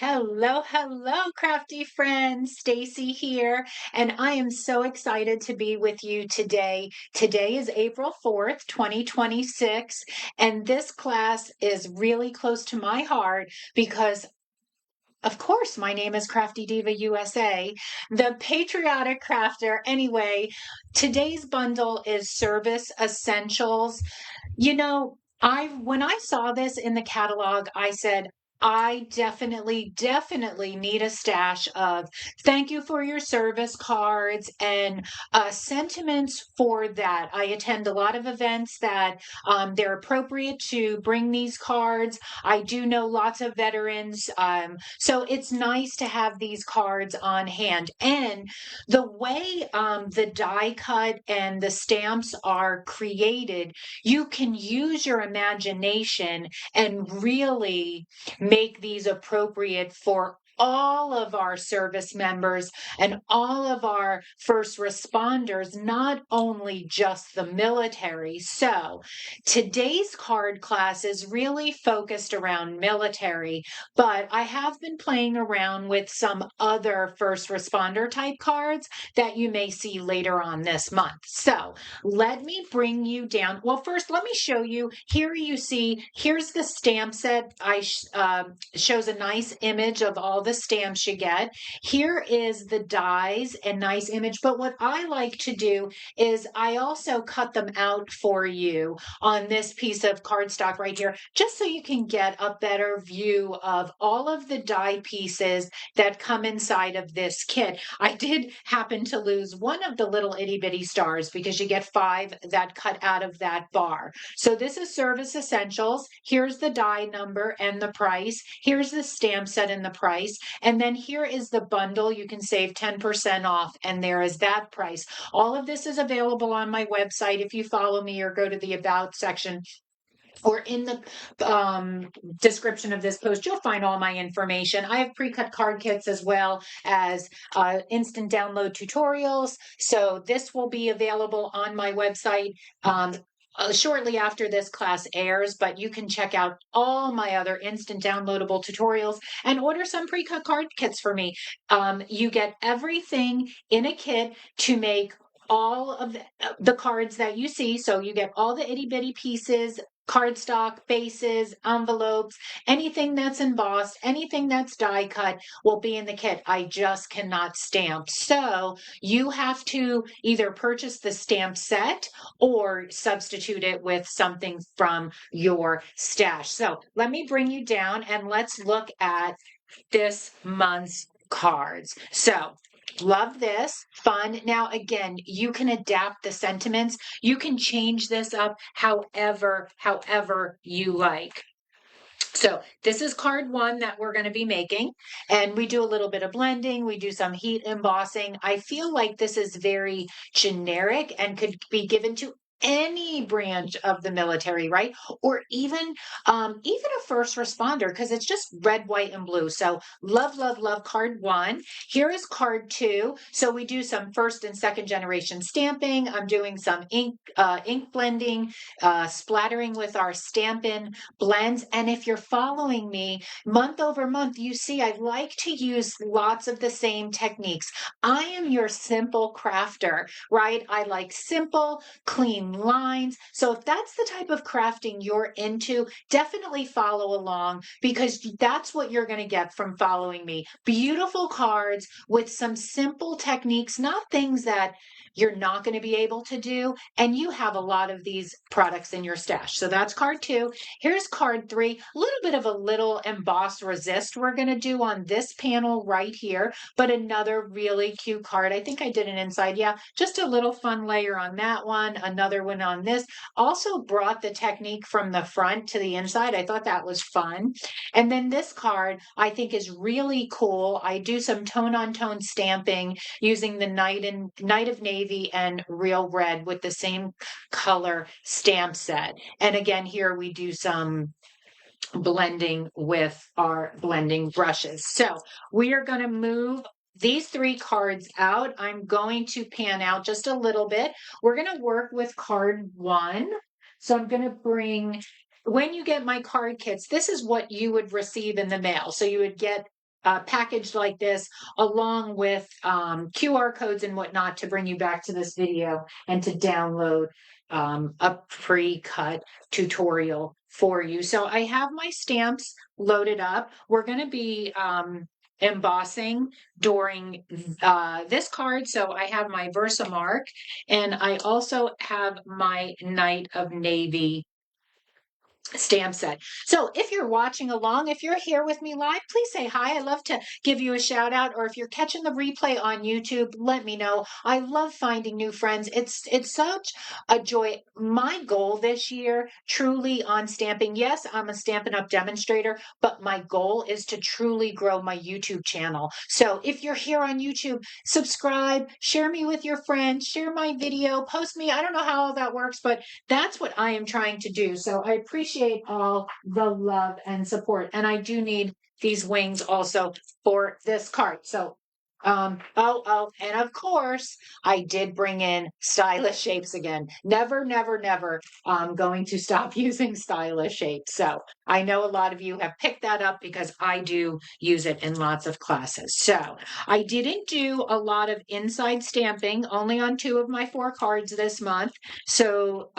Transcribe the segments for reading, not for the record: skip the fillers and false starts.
Hello, hello, crafty friends. Stacy here, and I am so excited to be with you today. Today is April 4th, 2026, and this class is really close to my heart because of course, my name is Crafty Diva USA, the patriotic crafter. Anyway, today's bundle is service essentials. I when I saw this in the catalog, I said, I definitely need a stash of thank you for your service cards and sentiments for that. I attend a lot of events that they're appropriate to bring these cards. I do know lots of veterans, so it's nice to have these cards on hand. And the way the die cut and the stamps are created, you can use your imagination and really make these appropriate for all of our service members and all of our first responders, not only just the military. So today's card class is really focused around military, but I have been playing around with some other first responder type cards that you may see later on this month. So let me bring you down. Well, first, let me show you. Here you see, here's the stamp set. Shows a nice image of all the stamps you get. Here is the dies, a nice image. But what I like to do is I also cut them out for you on this piece of cardstock right here, just so you can get a better view of all of the die pieces that come inside of this kit. I did happen to lose one of the little itty bitty stars because you get 5 that cut out of that bar. So this is Service Essentials. Here's the die number and the price. Here's the stamp set and the price. And then here is the bundle. You can save 10% off, and there is that price. All of this is available on my website if you follow me or go to the About section or in the description of this post, you'll find all my information. I have pre-cut card kits as well as instant download tutorials. So this will be available on my website shortly after this class airs, but you can check out all my other instant downloadable tutorials and order some pre-cut card kits for me. You get everything in a kit to make all of the cards that you see. So you get all the itty bitty pieces, cardstock, bases, envelopes, anything that's embossed, anything that's die cut will be in the kit. I just cannot stamp. So you have to either purchase the stamp set or substitute it with something from your stash. So let me bring you down and let's look at this month's cards. So love this, fun. Now, again, you can adapt the sentiments. You can change this up however you like. So this is card 1 that we're going to be making, and we do a little bit of blending. We do some heat embossing. I feel like this is very generic and could be given to any branch of the military, right? Or even a first responder, because it's just red, white, and blue. So love card 1. Here is card 2. So we do some first and second generation stamping. I'm doing some ink blending, splattering with our Stampin Blends. And if you're following me month over month, you see I like to use lots of the same techniques. I am your simple crafter, right? I like simple, clean lines. So if that's the type of crafting you're into, definitely follow along because that's what you're going to get from following me. Beautiful cards with some simple techniques, not things that you're not going to be able to do. And you have a lot of these products in your stash. So that's card 2. Here's card 3, a little bit of a little embossed resist we're going to do on this panel right here, but another really cute card. I think I did an inside. Yeah, just a little fun layer on that one, another one on this. Also brought the technique from the front to the inside. I thought that was fun. And then this card I think is really cool. I do some tone on tone stamping using the Night of Navy and Real Red with the same color stamp set. And again, here we do some blending with our blending brushes. So we are going to move these 3 cards out. I'm going to pan out just a little bit. We're going to work with card 1. So I'm going to bring, when you get my card kits, this is what you would receive in the mail. So you would get packaged like this, along with QR codes and whatnot to bring you back to this video and to download a pre-cut tutorial for you. So I have my stamps loaded up. We're going to be embossing during this card. So I have my Versamark, and I also have my Night of Navy stamp set. So if you're watching along, if you're here with me live, please say hi. I love to give you a shout out. Or if you're catching the replay on YouTube, let me know. I love finding new friends. It's such a joy. My goal this year, truly on stamping, yes, I'm a Stampin' Up! Demonstrator, but my goal is to truly grow my YouTube channel. So if you're here on YouTube, subscribe, share me with your friends, share my video, post me. I don't know how all that works, but that's what I am trying to do. So I appreciate all the love and support. And I do need these wings also for this card. So, and of course, I did bring in stylish shapes again. Never, never, never going to stop using stylish shapes. So I know a lot of you have picked that up because I do use it in lots of classes. So I didn't do a lot of inside stamping, only on 2 of my 4 cards this month. So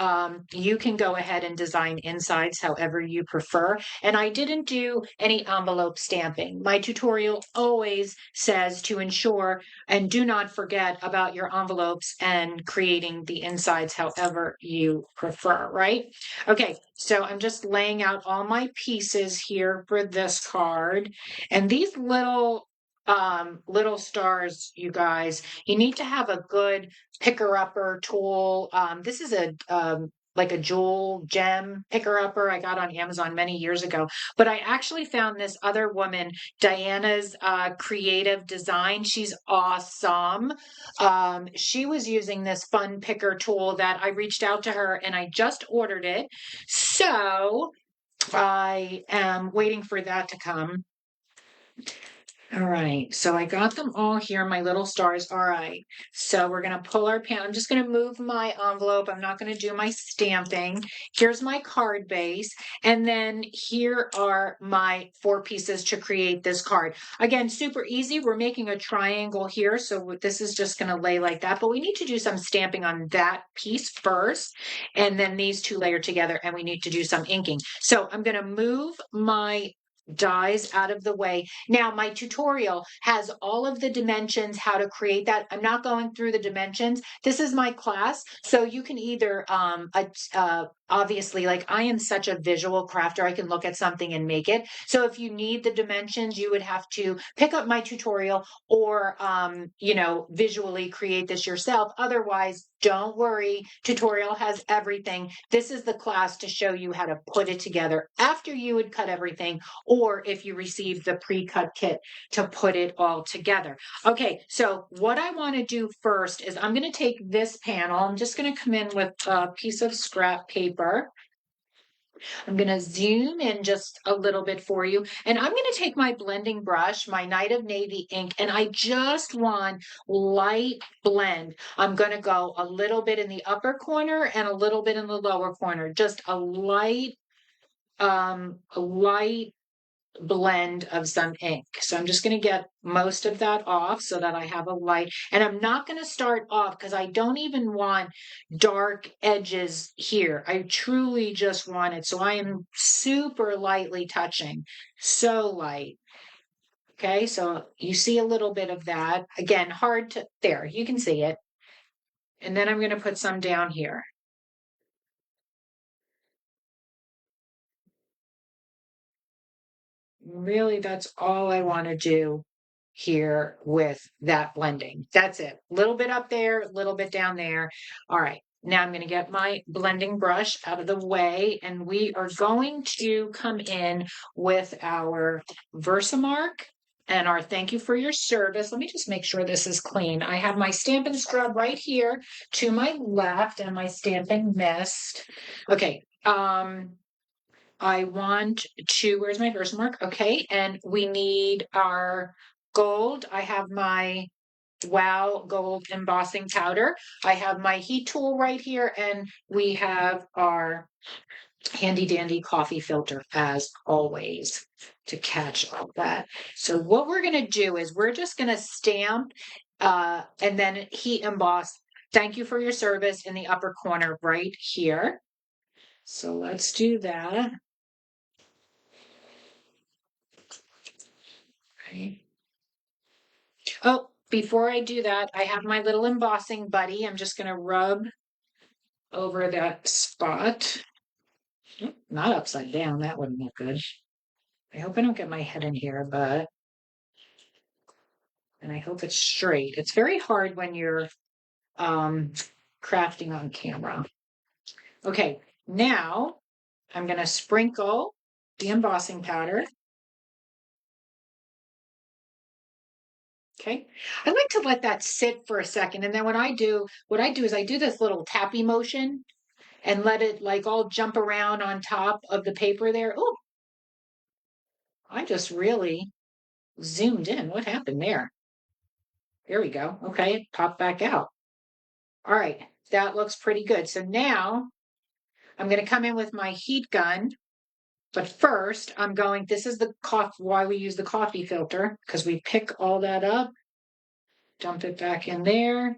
you can go ahead and design insides however you prefer. And I didn't do any envelope stamping. My tutorial always says to ensure and do not forget about your envelopes and creating the insides however you prefer, right? Okay, so I'm just laying out all my pieces here for this card. And these little stars, you guys, you need to have a good picker-upper tool. This is a like a jewel gem picker-upper I got on Amazon many years ago. But I actually found this other woman, Diana's Creative Design. She's awesome. She was using this fun picker tool that I reached out to her and I just ordered it. So I am waiting for that to come. All right, so I got them all here, my little stars. All right, so we're gonna pull our pan. I'm just gonna move my envelope. I'm not gonna do my stamping. Here's my card base. And then here are my 4 pieces to create this card. Again, super easy. We're making a triangle here, so this is just gonna lay like that, but we need to do some stamping on that piece first, and then these 2 layer together, and we need to do some inking. So I'm gonna move my dies out of the way. Now, my tutorial has all of the dimensions, how to create that. I'm not going through the dimensions. This is my class. So you can either, obviously, like I am such a visual crafter, I can look at something and make it. So if you need the dimensions, you would have to pick up my tutorial or, visually create this yourself. Otherwise, don't worry. Tutorial has everything. This is the class to show you how to put it together after you would cut everything, or if you receive the pre-cut kit to put it all together. Okay, so what I want to do first is I'm going to take this panel. I'm just going to come in with a piece of scrap paper. I'm going to zoom in just a little bit for you. And I'm going to take my blending brush, my Night of Navy ink, and I just want light blend. I'm going to go a little bit in the upper corner and a little bit in the lower corner, just a light blend of some ink. So I'm just going to get most of that off so that I have a light. And I'm not going to start off because I don't even want dark edges here. I truly just want it. So I am super lightly touching. So light. Okay, so you see a little bit of that. Again, hard to, there, you can see it. And then I'm going to put some down here. Really, that's all I want to do here with that blending. That's it. A little bit up there, a little bit down there. All right. Now I'm going to get my blending brush out of the way, and we are going to come in with our Versamark and our thank you for your service. Let me just make sure this is clean. I have my Stampin' Scrub right here to my left and my Stampin' Mist. Okay. I want to, where's my Versamark? Okay, and we need our gold. I have my Wow Gold embossing powder. I have my heat tool right here, and we have our handy dandy coffee filter as always to catch all that. So what we're going to do is we're just going to stamp and then heat emboss. Thank you for your service in the upper corner right here. So let's do that. Okay. Oh, before I do that, I have my little embossing buddy. I'm just going to rub over that spot. Not upside down. That wouldn't look good. I hope I don't get my head in here, and I hope it's straight. It's very hard when you're crafting on camera. Okay, now I'm going to sprinkle the embossing powder. Okay, I like to let that sit for a second. And then what I do is I do this little tappy motion and let it like all jump around on top of the paper there. Oh, I just really zoomed in. What happened there? There we go. Okay, it popped back out. All right, that looks pretty good. So now I'm going to come in with my heat gun. But first, this is why we use the coffee filter, because we pick all that up, dump it back in there.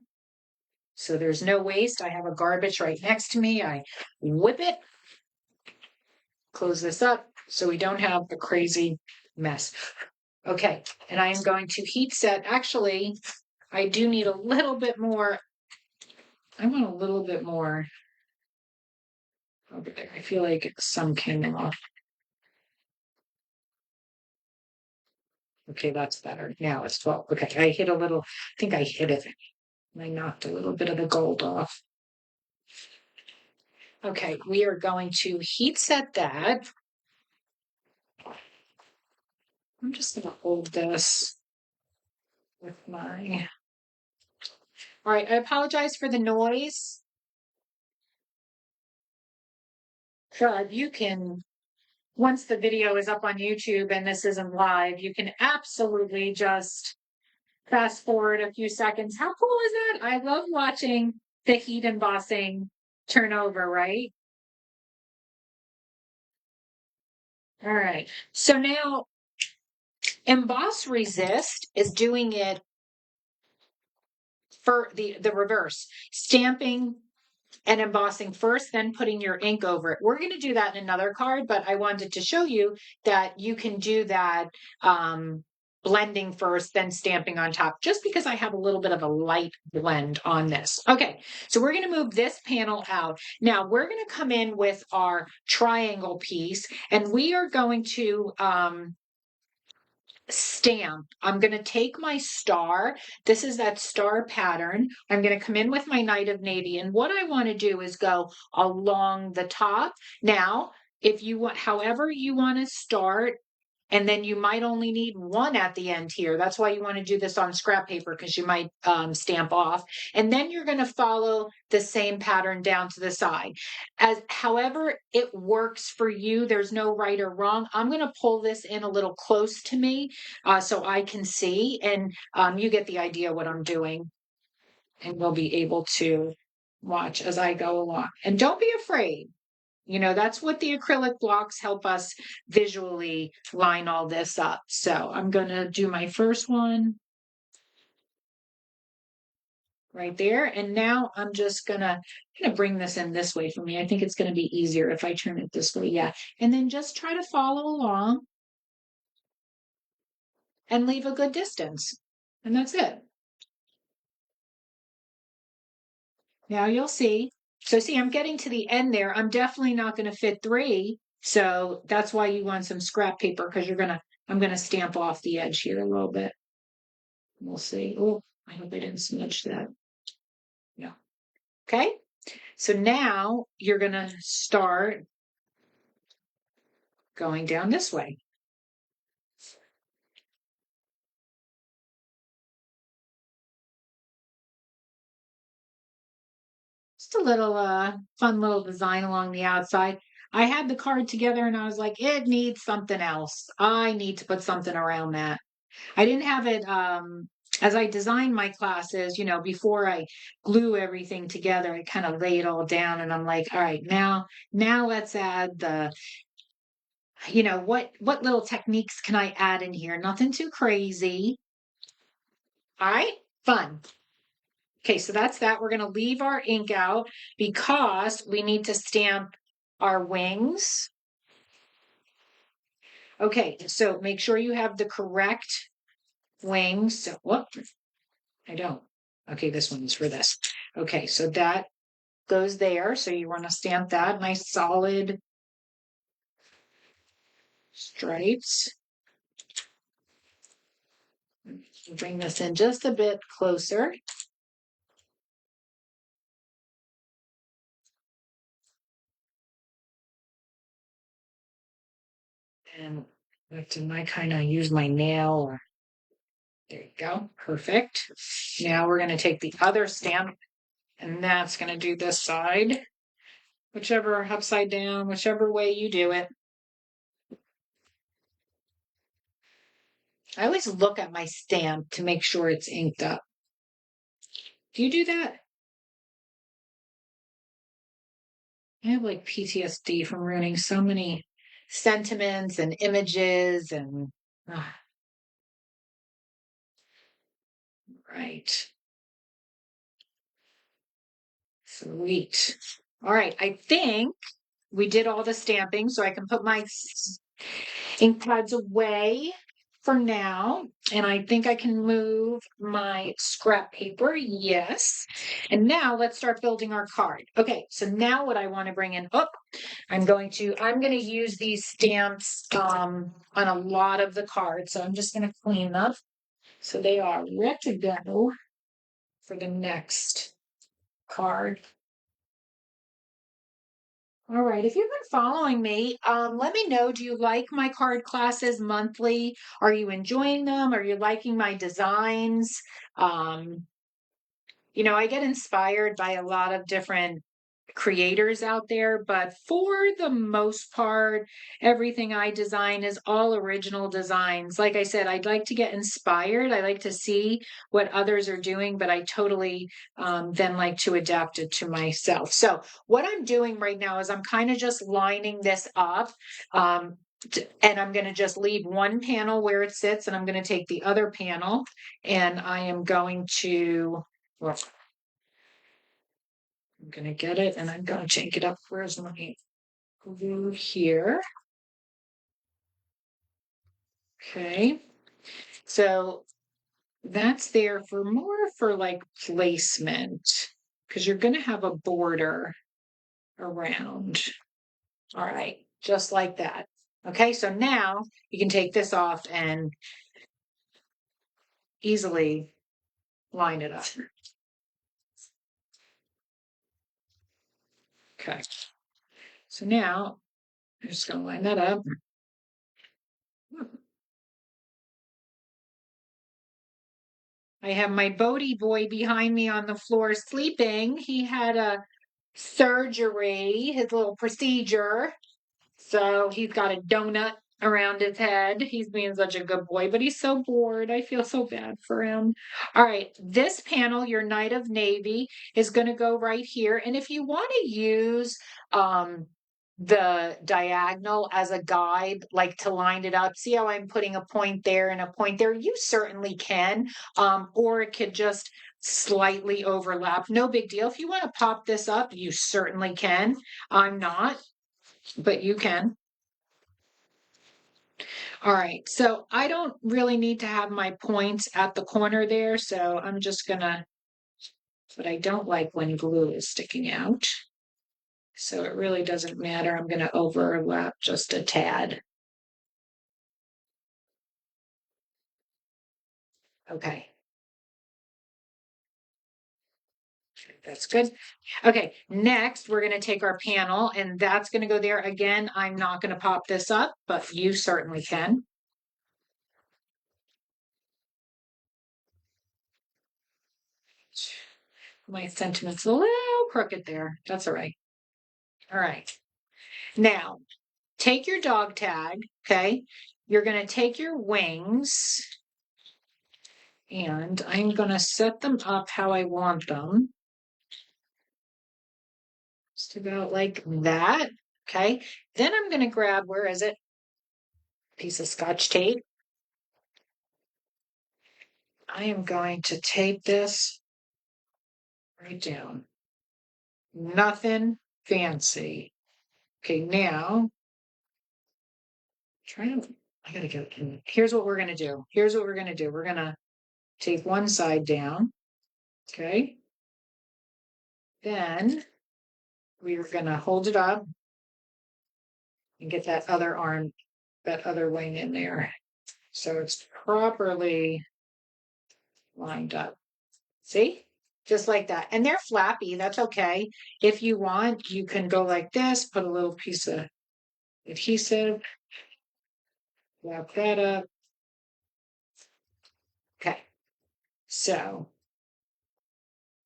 So there's no waste. I have a garbage right next to me. I whip it, close this up so we don't have a crazy mess. Okay, and I am going to heat set. Actually, I do need a little bit more. I want a little bit more over there. I feel like some came off. Okay, that's better. Now it's 12. Okay, I think I hit it. I knocked a little bit of the gold off. Okay, we are going to heat set that. I'm just going to hold this with my. All right, I apologize for the noise. But you can, once the video is up on YouTube and this isn't live, you can absolutely just fast forward a few seconds. How cool is that? I love watching the heat embossing turn over, right? All right. So now Emboss Resist is doing it for the reverse, stamping and embossing first, then putting your ink over it. We're going to do that in another card, but I wanted to show you that you can do that blending first, then stamping on top, just because I have a little bit of a light blend on this. Okay, so we're going to move this panel out. Now we're going to come in with our triangle piece, and we are going to stamp. I'm going to take my star. This is that star pattern. I'm going to come in with my Night of Navy. And what I want to do is go along the top. Now, if you want, however you want to start, and then you might only need one at the end here. That's why you want to do this on scrap paper, because you might stamp off. And then you're going to follow the same pattern down to the side. As however it works for you, there's no right or wrong. I'm going to pull this in a little close to me so I can see, and you get the idea what I'm doing, and we'll be able to watch as I go along. And don't be afraid. You know, that's what the acrylic blocks help us visually line all this up. So I'm going to do my first one right there. And now I'm just going to bring this in this way for me. I think it's going to be easier if I turn it this way. Yeah. And then just try to follow along and leave a good distance. And that's it. Now you'll see. So see, I'm getting to the end there. I'm definitely not going to fit 3. So that's why you want some scrap paper, because I'm going to stamp off the edge here a little bit. We'll see. Oh, I hope I didn't smudge that. No. Okay. So now you're going to start going down this way. Just a little fun little design along the outside. I had the card together and I was like, it needs something else. I need to put something around that. I didn't have it as I design my classes, before I glue everything together, I kind of lay it all down and I'm like, all right, now let's add what little techniques can I add in here? Nothing too crazy. All right, fun. Okay, so that's that. We're going to leave our ink out because we need to stamp our wings. Okay, so make sure you have the correct wings. So, whoop, I don't. Okay, this one is for this. Okay, so that goes there. So you want to stamp that nice solid stripes. Bring this in just a bit closer. And I kind of use my nail. There you go. Perfect. Now we're going to take the other stamp, and that's going to do this side. Whichever upside down, whichever way you do it. I always look at my stamp to make sure it's inked up. Do you do that? I have like PTSD from ruining so many sentiments and images and right. Sweet. All right, I think we did all the stamping, so I can put my ink pads away for now. And I think I can move my scrap paper. Yes. And now let's start building our card. Okay, so now what I want to bring in, I'm going to use these stamps on a lot of the cards. So I'm just going to clean them. So they are ready to go for the next card. All right. If you've been following me, let me know. Do you like my card classes monthly? Are you enjoying them? Are you liking my designs? Um, I get inspired by a lot of different creators out there, but for the most part, everything I design is all original designs. Like I said, I'd like to get inspired. I like to see what others are doing, but I totally then like to adapt it to myself. So, what I'm doing right now is I'm kind of just lining this up. And I'm going to just leave one panel where it sits, and I'm going to take the other panel and I am going to, well, I'm going to get it and I'm going to take it up. Where's my glue here? Okay. So that's there for more for like placement because you're going to have a border around. All right. Just like that. Okay. So now you can take this off and easily line it up. Okay. So now I'm just going to line that up. I have my Bodie boy behind me on the floor sleeping. He had a surgery, his little procedure. So he's got a donut around his head. He's being such a good boy, but he's so bored. I feel so bad for him. All right, this panel, your Knight of Navy, is going to go right here. And if you want to use the diagonal as a guide, like to line it up, see how I'm putting a point there and a point there? You certainly can, or it could just slightly overlap. No big deal. If you want to pop this up, you certainly can. I'm not, but you can. All right, so I don't really need to have my points at the corner there, so I'm just gonna, but I don't like when glue is sticking out. So it really doesn't matter. I'm gonna overlap just a tad. Okay. That's good. Okay, next we're going to take our panel and that's going to go there. Again, I'm not going to pop this up, but you certainly can. My sentiment's a little crooked there. That's all right. All right. Now, take your dog tag, okay? You're going to take your wings And I'm going to set them up how I want them. Just about like that. Okay. Then I'm going to grab, where is it? Piece of Scotch tape. I am going to tape this right down. Nothing fancy. Okay, now I gotta get it. Here's what we're gonna do. Here's what we're gonna do. We're gonna tape one side down. Okay. Then we're gonna hold it up and get that other arm, that other wing in there. So it's properly lined up. See? Just like that. And they're flappy. That's okay. If you want, you can go like this, put a little piece of adhesive, wrap that up. Okay. So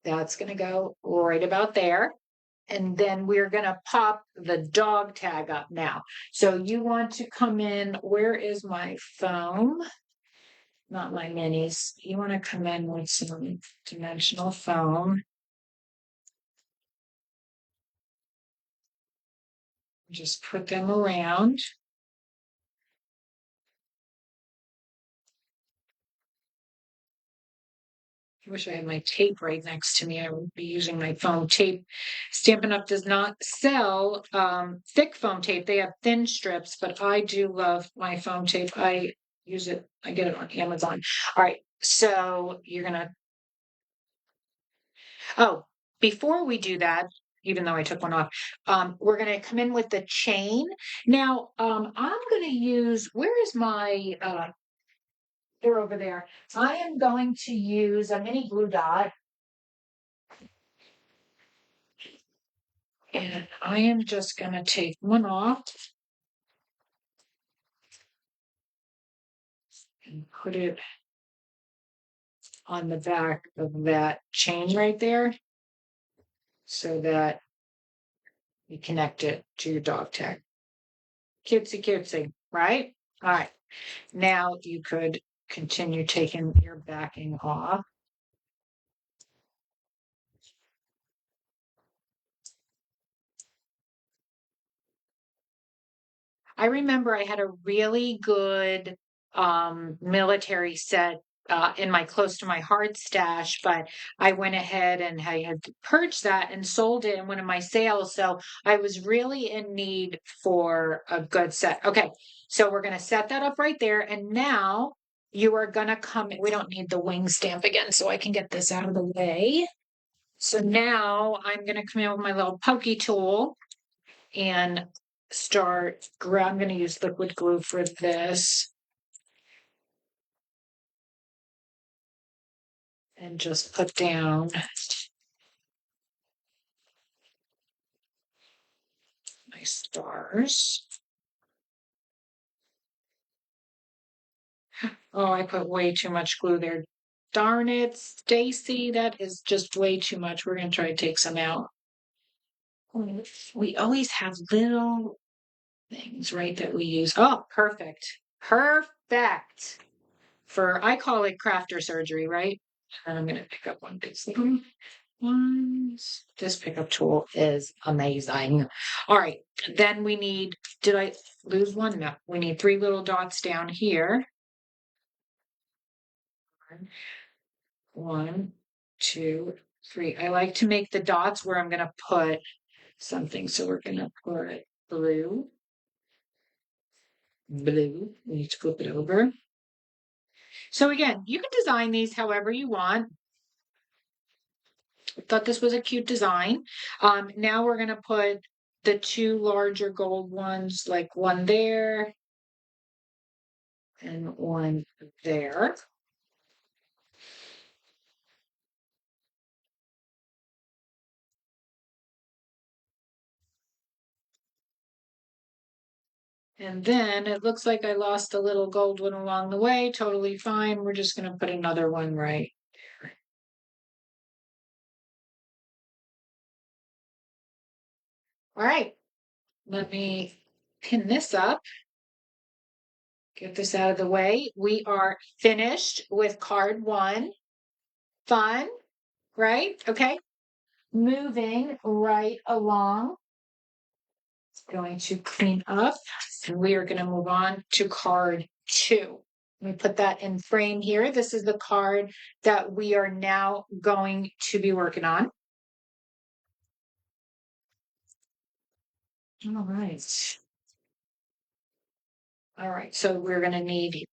that's going to go right about there. And then we're going to pop the dog tag up now. So you want to come in. Where is my foam? Not my minis. You want to come in with some dimensional foam. Just put them around. I wish I had my tape right next to me. I would be using my foam tape. Stampin' Up! Does not sell thick foam tape. They have thin strips, but I do love my foam tape. I use it. I get it on Amazon. All right. So you're going to, oh, before we do that, even though I took one off, we're going to come in with the chain. Now, I'm going to use, where is my, they're over there. I am going to use a mini glue dot. And I am just going to take one off and put it on the back of that chain right there so that you connect it to your dog tag. Cutesy, cutesy, right? All right. Now you could continue taking your backing off. I remember I had a really good military set in my close to my heart stash, but I went ahead and I had purged that and sold it in one of my sales. So I was really in need for a good set. Okay, so we're going to set that up right there. And now you are going to come, we don't need the wing stamp again, so I can get this out of the way. So now I'm going to come in with my little pokey tool and I'm going to use liquid glue for this. And just put down my stars. Oh, I put way too much glue there. Darn it, Stacy, that is just way too much. We're going to try to take some out. We always have little things, right, that we use. Oh, perfect. Perfect. I call it crafter surgery, right? And I'm going to pick up one piece. This pickup tool is amazing. All right, then we need, did I lose one? No, we need 3 little dots down here. 1, 2, 3. I like to make the dots where I'm going to put something. So we're going to put blue. We need to flip it over. So again, you can design these however you want. I thought this was a cute design. Now we're going to put the 2 larger gold ones, like one there and one there. And then it looks like I lost a little gold one along the way. Totally fine. We're just going to put another one right there. All right. Let me pin this up. Get this out of the way. We are finished with card 1. Fun, right? Okay. Moving right along. Going to clean up. And we are going to move on to card 2. Let me put that in frame here. This is the card that we are now going to be working on. All right. All right, so we're going to need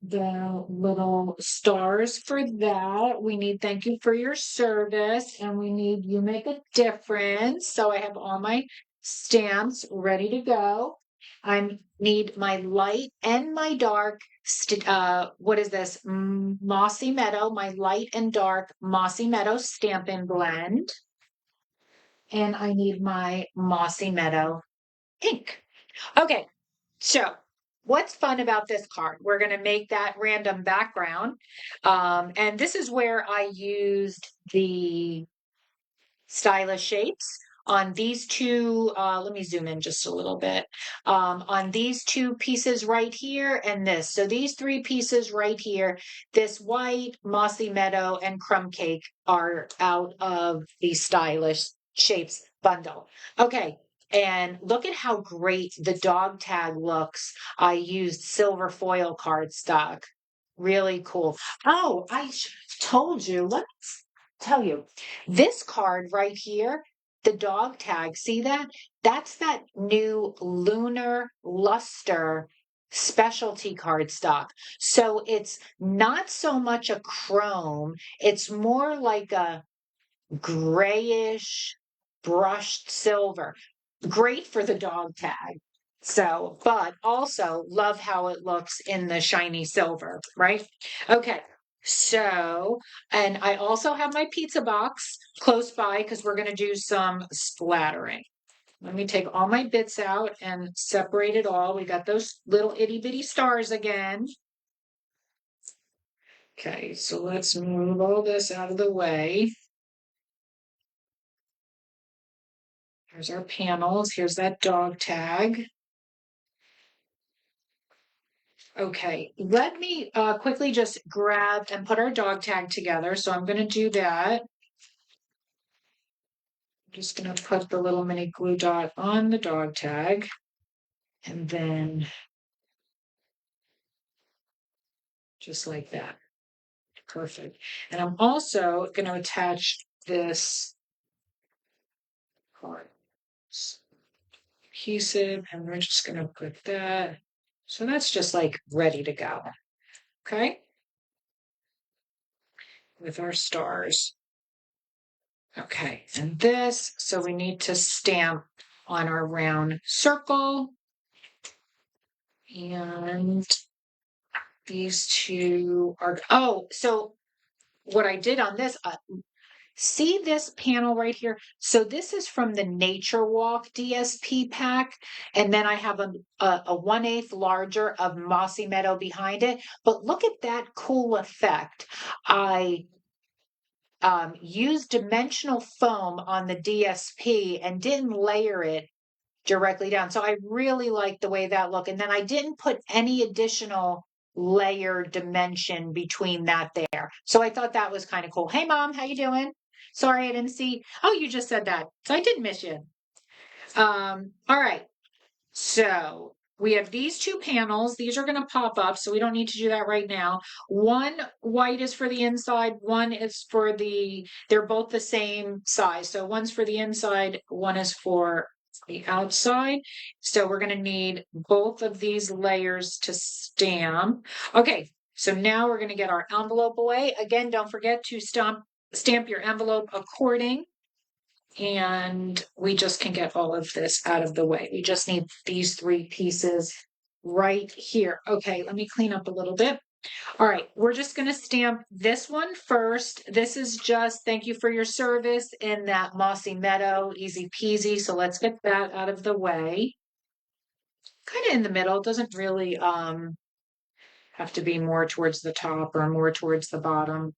the little stars for that. We need thank you for your service, and we need you make a difference. So I have all my stamps ready to go. I need my light and my dark. What is this? Mossy Meadow, my light and dark Mossy Meadow Stampin' Blend. And I need my Mossy Meadow ink. Okay, so what's fun about this card? We're going to make that random background. And this is where I used the stylish shapes on these two. Let me zoom in just a little bit. On these two pieces right here and this. So these 3 pieces right here, this white, mossy meadow, and crumb cake are out of the stylish shapes bundle. Okay. And look at how great the dog tag looks. I used silver foil cardstock. Really cool. Oh, I told you. Let's tell you. This card right here, the dog tag, see that? That's that new Lunar Luster specialty cardstock. So it's not so much a chrome, it's more like a grayish brushed silver. Great for the dog tag. So, but also love how it looks in the shiny silver, right? Okay. So, and I also have my pizza box close by because we're going to do some splattering. Let me take all my bits out and separate it all. We got those little itty bitty stars again. Okay, so let's move all this out of the way. Here's our panels. Here's that dog tag. Okay, let me quickly just grab and put our dog tag together. So I'm going to do that. I'm just going to put the little mini glue dot on the dog tag. And then just like that. Perfect. And I'm also going to attach this card. Adhesive, and we're just going to put that. So that's just like ready to go. Okay. With our stars. Okay, and this, so we need to stamp on our round circle. And these two are, oh, so what I did on this, see this panel right here? So this is from the Nature Walk DSP pack. And then I have a 1/8 larger of Mossy Meadow behind it. But look at that cool effect. I used dimensional foam on the DSP and didn't layer it directly down. So I really like the way that looked. And then I didn't put any additional layer dimension between that there. So I thought that was kind of cool. Hey mom, how you doing? Sorry I didn't see. Oh, you just said that. So I did miss you. All right. So we have these 2 panels. These are going to pop up, so we don't need to do that right now. One white is for the inside, one is for they're both the same size. So one's for the inside, one is for the outside. So we're going to need both of these layers to stamp. Okay, so now we're going to get our envelope away. Again, don't forget to stamp your envelope according. And we just can get all of this out of the way. We just need these 3 pieces right here. Okay, let me clean up a little bit. All right, we're just going to stamp this one first. This is just thank you for your service in that Mossy Meadow, easy peasy. So let's get that out of the way. Kind of in the middle, doesn't really have to be more towards the top or more towards the bottom.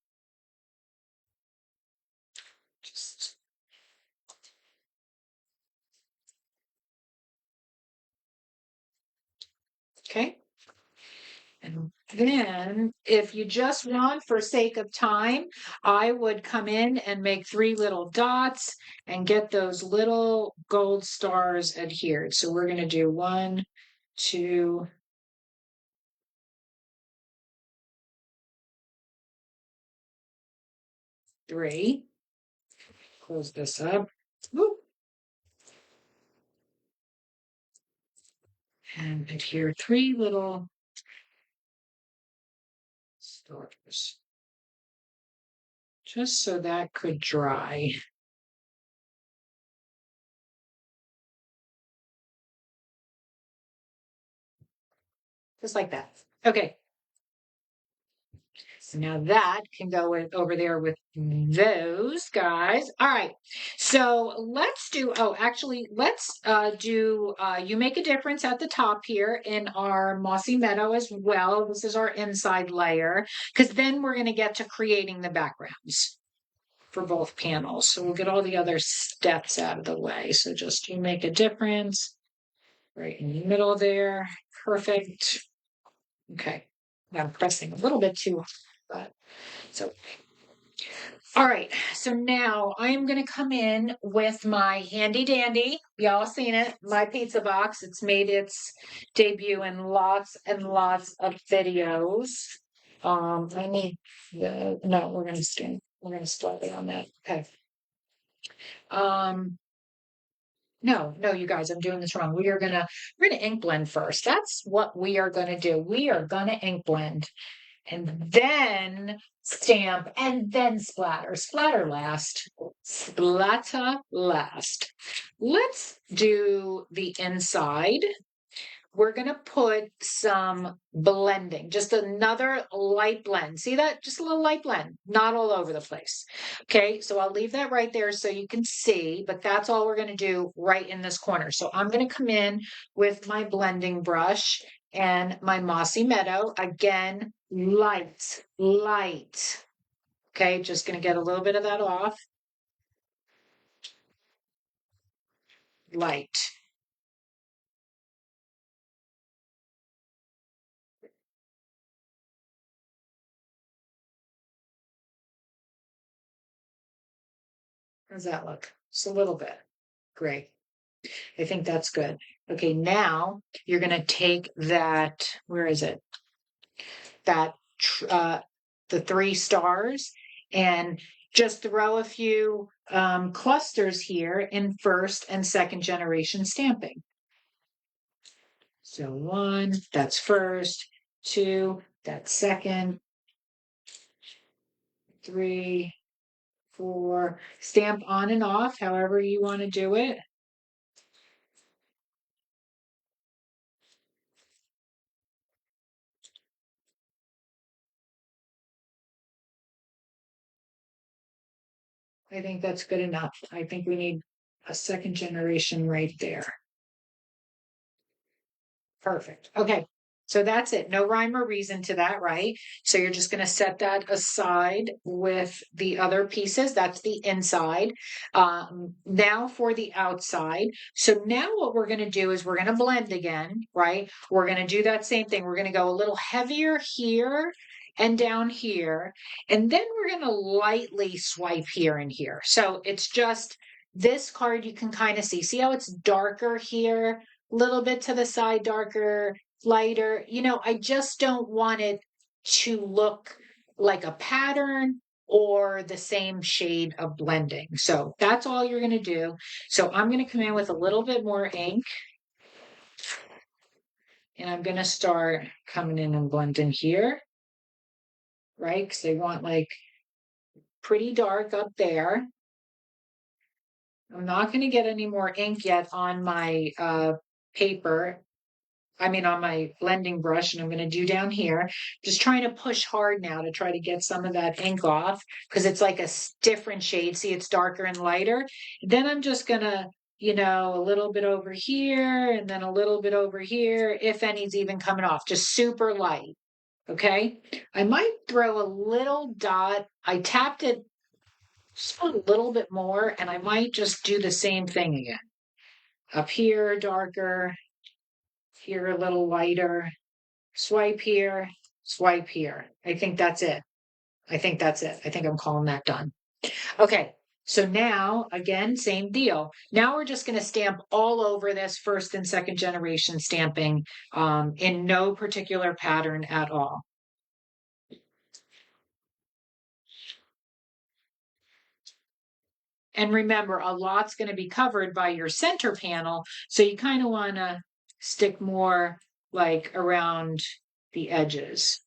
Just okay. And then if you just want, for sake of time, I would come in and make 3 little dots and get those little gold stars adhered. So we're going to do 1, 2, 3. Close this up. Whoop. And adhere 3 little stars. Just so that could dry. Just like that. Okay. So now that can go over there with those guys. All right. So let's do, oh, actually, let's do, you make a difference at the top here in our mossy meadow as well. This is our inside layer, because then we're going to get to creating the backgrounds for both panels. So we'll get all the other steps out of the way. So just you make a difference right in the middle there. Perfect. Okay. I'm pressing a little bit too hard, but so all right, so now I am going to come in with my handy dandy. Y'all seen it, my pizza box. It's made its debut in lots and lots of videos. I need the no, we're gonna start it on that. Okay. Um, no, you guys, I'm doing this wrong. We're gonna ink blend first. That's what we are gonna do. We are gonna ink blend and then stamp and then splatter. Splatter last. Splatter last. Let's do the inside. We're going to put some blending, just another light blend. See that? Just a little light blend, not all over the place. Okay, so I'll leave that right there so you can see, but that's all we're going to do right in this corner. So I'm going to come in with my blending brush and my mossy meadow. Again, light, light. Okay, just going to get a little bit of that off. Light. How does that look? Just a little bit. Great. I think that's good. Okay, now you're going to take that, where is it? That, the 3 stars, and just throw a few clusters here in first and second generation stamping. So 1, that's first, 2, that's second, 3, 4, stamp on and off, however you want to do it. I think that's good enough. I think we need a second generation right there. Perfect. Okay. So that's it. No rhyme or reason to that, right? So you're just going to set that aside with the other pieces. That's the inside. Now for the outside. So now what we're going to do is we're going to blend again, right? We're going to do that same thing. We're going to go a little heavier here and down here. And then we're going to lightly swipe here and here. So it's just this card you can kind of see. See how it's darker here? Little bit to the side, darker, lighter. I just don't want it to look like a pattern or the same shade of blending. So that's all you're going to do. So I'm going to come in with a little bit more ink. And I'm going to start coming in and blending here. Right? Because they want like pretty dark up there. I'm not going to get any more ink yet on my paper. On my blending brush, and I'm going to do down here. Just trying to push hard now to try to get some of that ink off because it's like a different shade. See, it's darker and lighter. Then I'm just going to, a little bit over here and then a little bit over here, if any's even coming off, just super light. Okay. I might throw a little dot. I tapped it just a little bit more, and I might just do the same thing again. Up here, darker, here a little lighter, swipe here, swipe here. I think that's it. I think that's it. I think I'm calling that done. Okay, so now, again, same deal. Now we're just going to stamp all over this first and second generation stamping in no particular pattern at all. And remember, a lot's going to be covered by your center panel, so you kind of want to stick more like around the edges.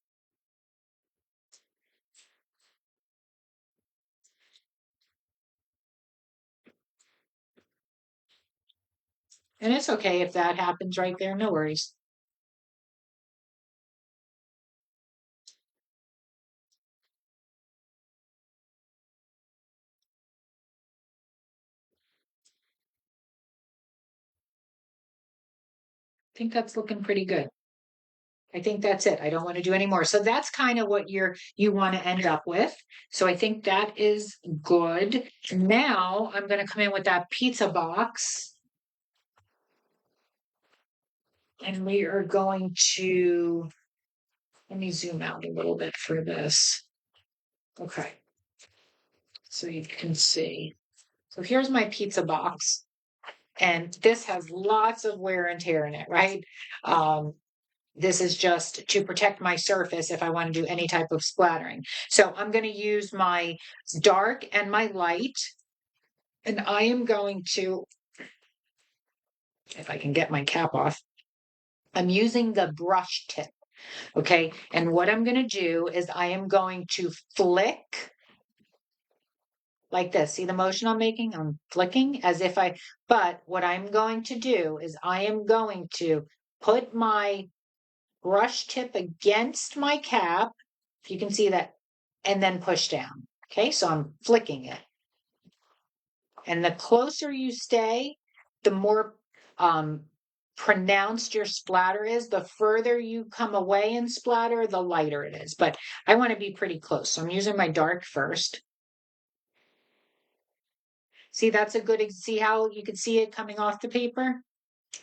And it's okay if that happens right there, no worries. I think that's looking pretty good. I think that's it. I don't want to do any more. So that's kind of what you want to end up with. So I think that is good. Now I'm going to come in with that pizza box. And we are going to, let me zoom out a little bit for this. Okay. So you can see. So here's my pizza box. And this has lots of wear and tear in it, right? This is just to protect my surface if I want to do any type of splattering. So I'm going to use my dark and my light. And I am going to, if I can get my cap off, I'm using the brush tip. Okay. And what I'm going to do is I am going to flick like this. See the motion I'm making? I'm flicking as if but what I'm going to do is I am going to put my brush tip against my cap, if you can see that, and then push down. Okay, so I'm flicking it. And the closer you stay, the more pronounced your splatter is. The further you come away and splatter, the lighter it is. But I want to be pretty close. So I'm using my dark first. See, that's a good, see how you can see it coming off the paper? I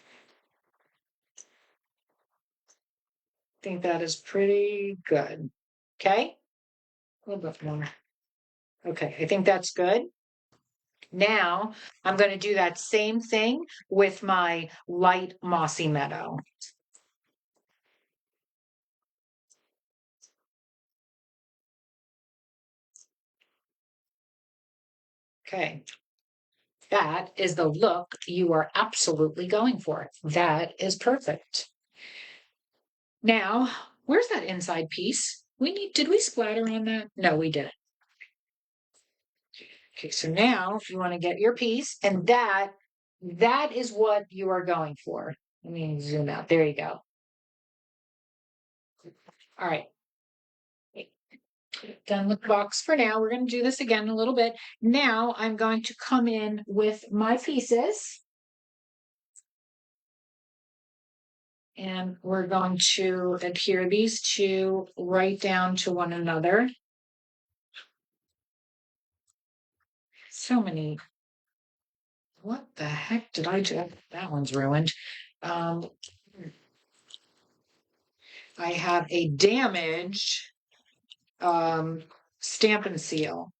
think that is pretty good. Okay, a little bit more. Okay, I think that's good. Now I'm going to do that same thing with my light mossy meadow. Okay. That is the look you are absolutely going for. That is perfect. Now, where's that inside piece? Did we splatter on that? No, we didn't. Okay, so now if you want to get your piece, and that is what you are going for. Let me zoom out. There you go. All right. Done with the box for now. We're going to do this again in a little bit. Now I'm going to come in with my pieces. And we're going to adhere these two right down to one another. So many. What the heck did I do? That one's ruined. I have a damaged Stampin' Seal.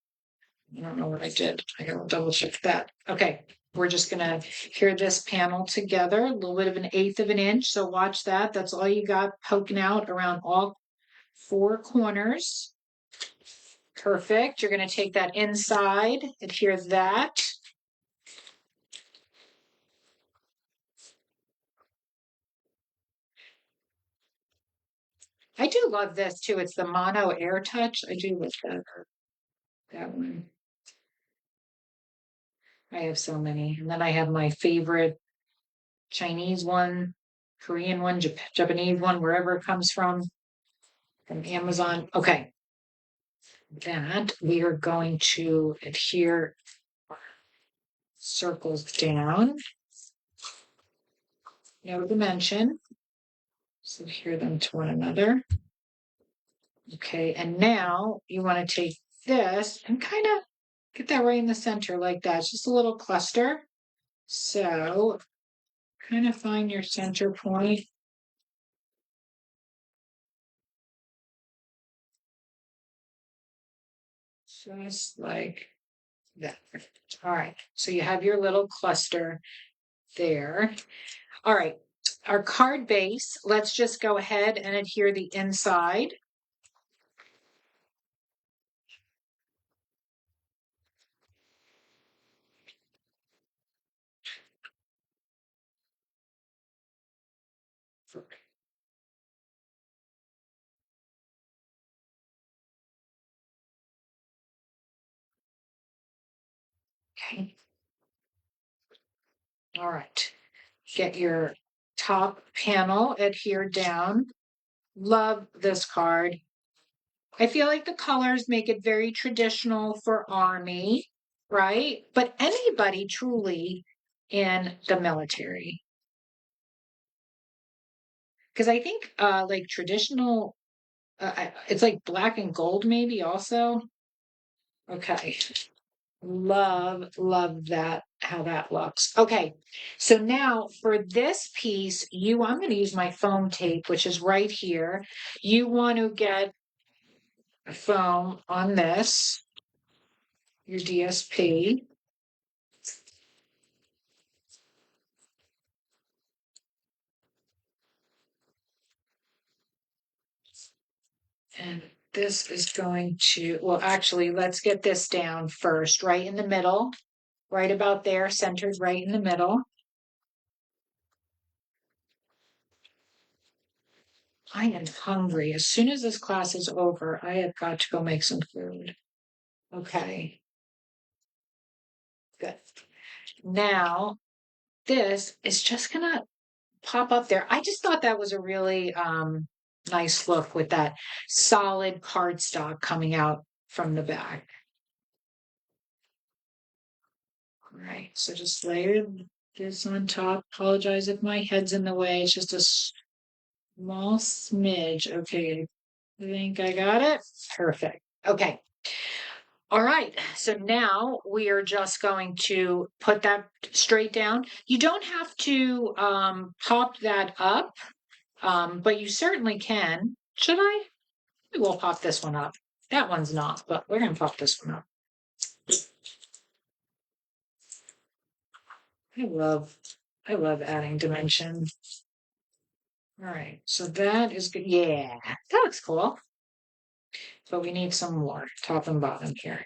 I don't know what I did. I gotta double check that. Okay, we're just gonna adhere this panel together, a little bit of 1/8 of an inch. So watch that. That's all you got poking out around all 4 corners. Perfect. You're gonna take that inside, adhere that. I do love this too. It's the Mono Air Touch. I do love that one. I have so many. And then I have my favorite Chinese one, Korean one, Japanese one, wherever it comes from Amazon. Okay. That we are going to adhere circles down. No dimension. So adhere them to one another. Okay, and now you want to take this and kind of get that right in the center like that. It's just a little cluster. So kind of find your center point. Just like that. All right, so you have your little cluster there. All right, our card base, let's just go ahead and adhere the inside. Okay. All right. Get your top panel adhered down. Love this card. I feel like the colors make it very traditional for Army, right? But anybody truly in the military. Because I think like traditional, it's like black and gold maybe also. Okay. Love that, how that looks. Okay, so now for this piece, I'm going to use my foam tape, which is right here. You want to get foam on this, your DSP. And this is going to, well, actually, let's get this down first, right in the middle, right about there, centered right in the middle. I am hungry. As soon as this class is over, I have got to go make some food. Okay, good. Now, this is just gonna pop up there. I just thought that was a really nice look with that solid cardstock coming out from the back. All right, so just layer this on top. Apologize if my head's in the way. It's just a small smidge. Okay, I think I got it. Perfect. Okay. All right, so now we are just going to put that straight down. You don't have to pop that up, but you certainly can. Should I? We'll pop this one up. That one's not, but we're going to pop this one up. I love, I love adding dimension. All right, so that is good. Yeah, that looks cool. But we need some more top and bottom here.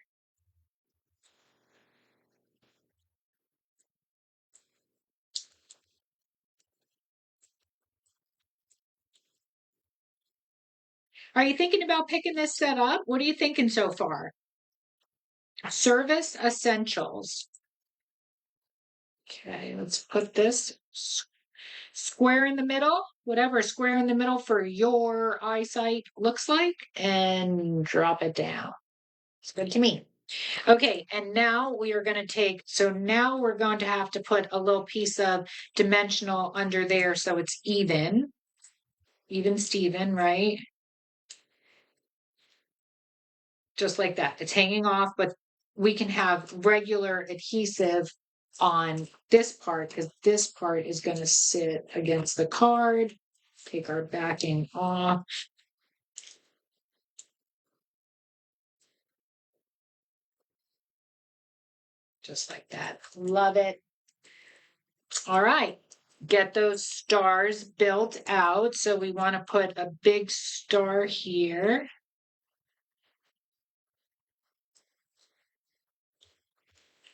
Are you thinking about picking this set up? What are you thinking so far? Service essentials. Okay, let's put this square in the middle, whatever square in the middle for your eyesight looks like, and drop it down. It's good to me. Okay, and now we are going to take, so now we're going to have to put a little piece of dimensional under there so it's even Steven, right? Just like that. It's hanging off, but we can have regular adhesive on this part because this part is going to sit against the card. Take our backing off. Just like that. Love it. All right. Get those stars built out. So we want to put a big star here.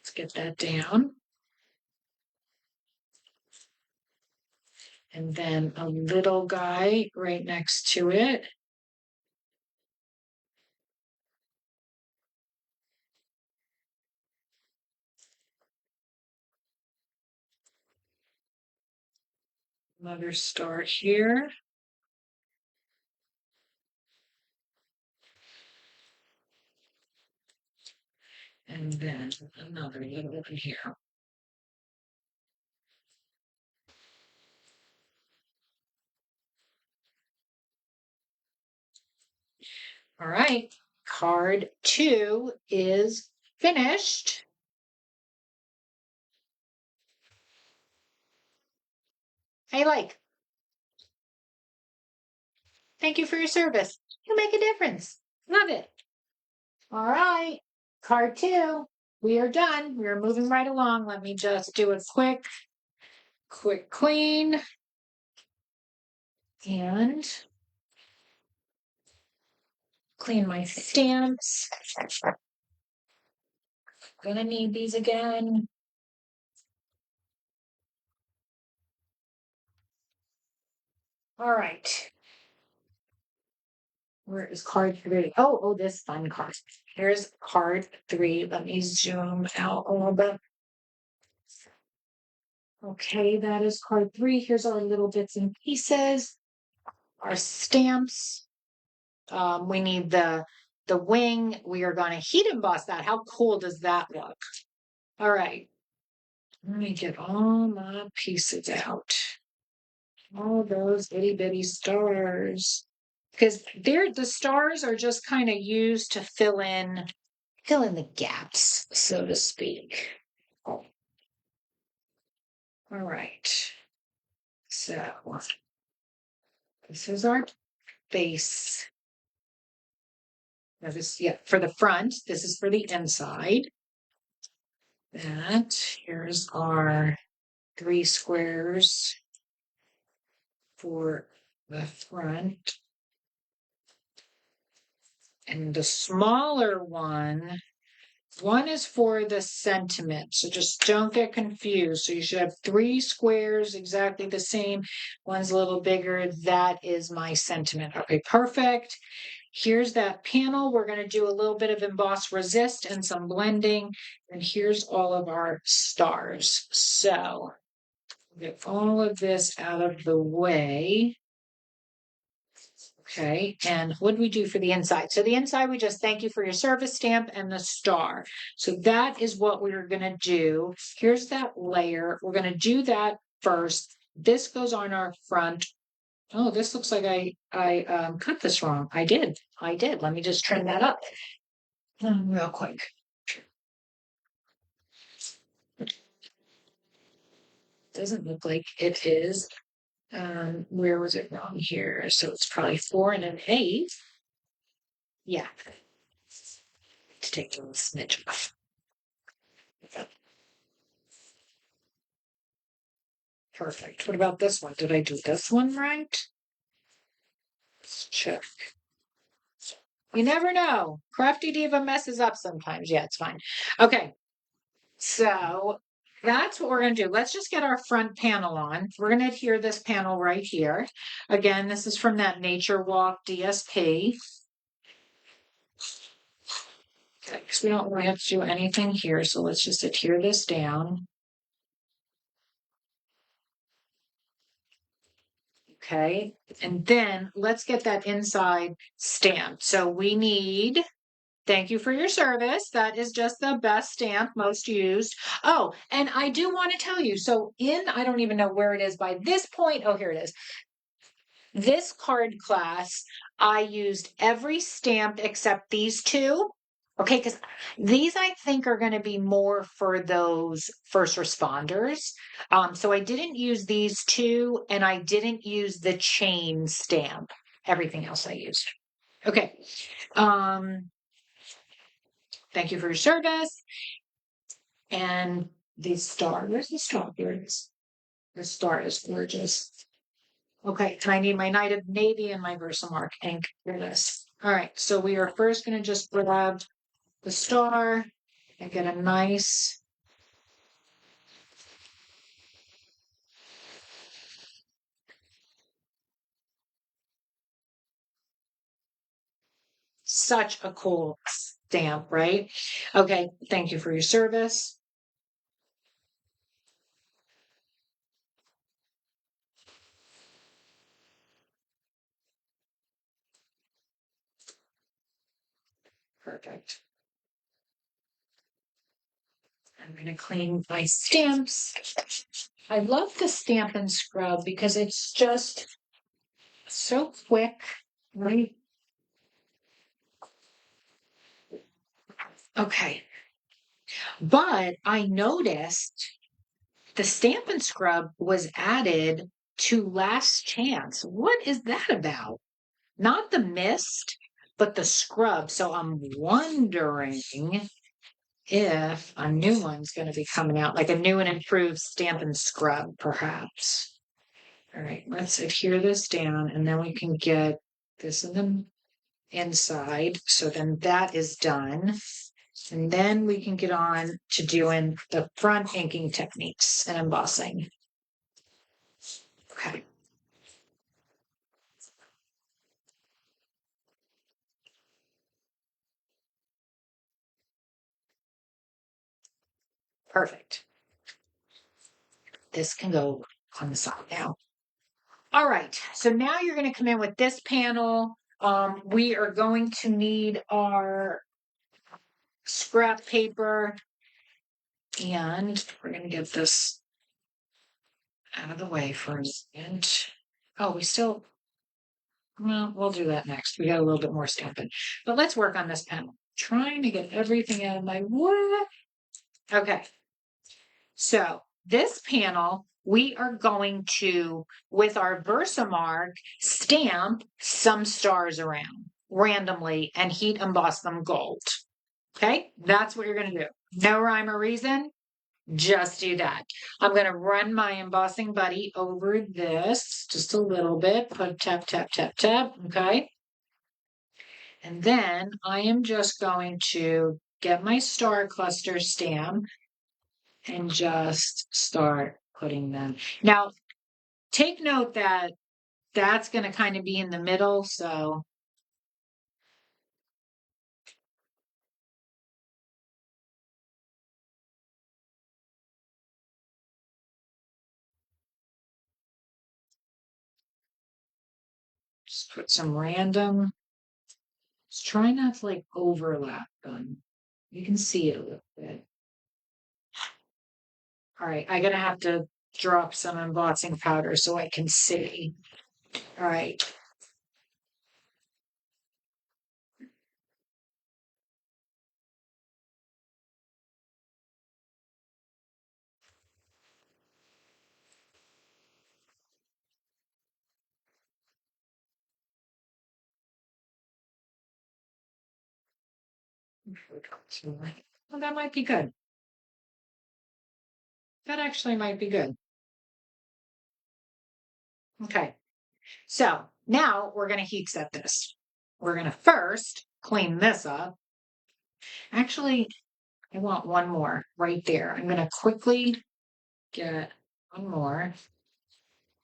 Let's get that down. And then a little guy right next to it. Another star here. And then another little one here. All right, card 2 is finished. I like. Thank you for your service. You make a difference. Love it. All right. Card 2. We are done. We are moving right along. Let me just do a quick clean. And clean my stamps. Gonna need these again. All right. Where is card 3? Oh, this fun card. Here's card 3. Let me zoom out a little bit. Okay, that is card 3. Here's our little bits and pieces. Our stamps. We need the wing. We are going to heat emboss that. How cool does that look? All right. Let me get all my pieces out. All those itty bitty stars. Because the stars are just kind of used to fill in the gaps, so to speak. All right. So this is our base. Now this, yeah, for the front, this is for the inside. Here's our 3 squares for the front. And the smaller one is for the sentiment. So just don't get confused. So you should have 3 squares exactly the same. One's a little bigger. That is my sentiment. Okay, perfect. Here's that panel. We're going to do a little bit of emboss resist and some blending. And here's all of our stars. So get all of this out of the way. Okay, and what do we do for the inside? So the inside, we just thank you for your service stamp and the star. So that is what we're going to do. Here's that layer. We're going to do that first. This goes on our front. Oh, this looks like I cut this wrong. I did. Let me just trim that up real quick. Doesn't look like it is. Where was it wrong here? So it's probably 4 1/8. Yeah. To take a little smidge off. Perfect. What about this one? Did I do this one right? Let's check. You never know. Crafty Diva messes up sometimes. Yeah, it's fine. Okay. So that's what we're going to do. Let's just get our front panel on. We're going to adhere this panel right here. Again, this is from that Nature Walk DSP. Okay, because we don't really have to do anything here. So let's just adhere this down. Okay, and then let's get that inside stamped. So we need, thank you for your service. That is just the best stamp, most used. Oh, and I do want to tell you, so I don't even know where it is by this point. Oh, here it is. This card class, I used every stamp except these 2. Okay, because these I think are going to be more for those first responders. So I didn't use these 2, and I didn't use the chain stamp. Everything else I used. Okay. Thank you for your service. And the star. Where's the star? Here it is. The star is gorgeous. Okay, and I need my Night of Navy and my Versamark ink for this. All right, so we are first going to just grab the star and get a nice such a cool stamp, right? Okay, thank you for your service. Perfect. I'm going to clean my stamps. I love the Stampin' Scrub because it's just so quick, right? Okay. But I noticed the Stampin' Scrub was added to Last Chance. What is that about? Not the mist, but the scrub. So I'm wondering if a new one's going to be coming out, like a new and improved Stampin' Scrub, perhaps. All right, let's adhere this down, and then we can get this in the inside. So then that is done. And then we can get on to doing the front inking techniques and embossing. Okay. Perfect. This can go on the side now. All right, so now you're going to come in with this panel. We are going to need our scrap paper, and we're going to get this out of the way for a second. Oh, well, we'll do that next. We got a little bit more stamping, but let's work on this panel. Trying to get everything out of my way. Okay, so this panel, we are going to, with our Versamark, stamp some stars around randomly and heat emboss them gold. Okay, that's what you're going to do. No rhyme or reason, just do that. I'm going to run my embossing buddy over this just a little bit. Put tap, tap, tap, tap. Okay. And then I am just going to get my star cluster stamp and just start putting them. Now, take note that that's going to kind of be in the middle. So just put some random, just try not to like overlap them. You can see it a little bit. All right, I'm going to have to drop some embossing powder so I can see. All right. Well, that might be good. That actually might be good. Okay. So now we're going to heat set this. We're going to first clean this up. Actually, I want one more right there. I'm going to quickly get one more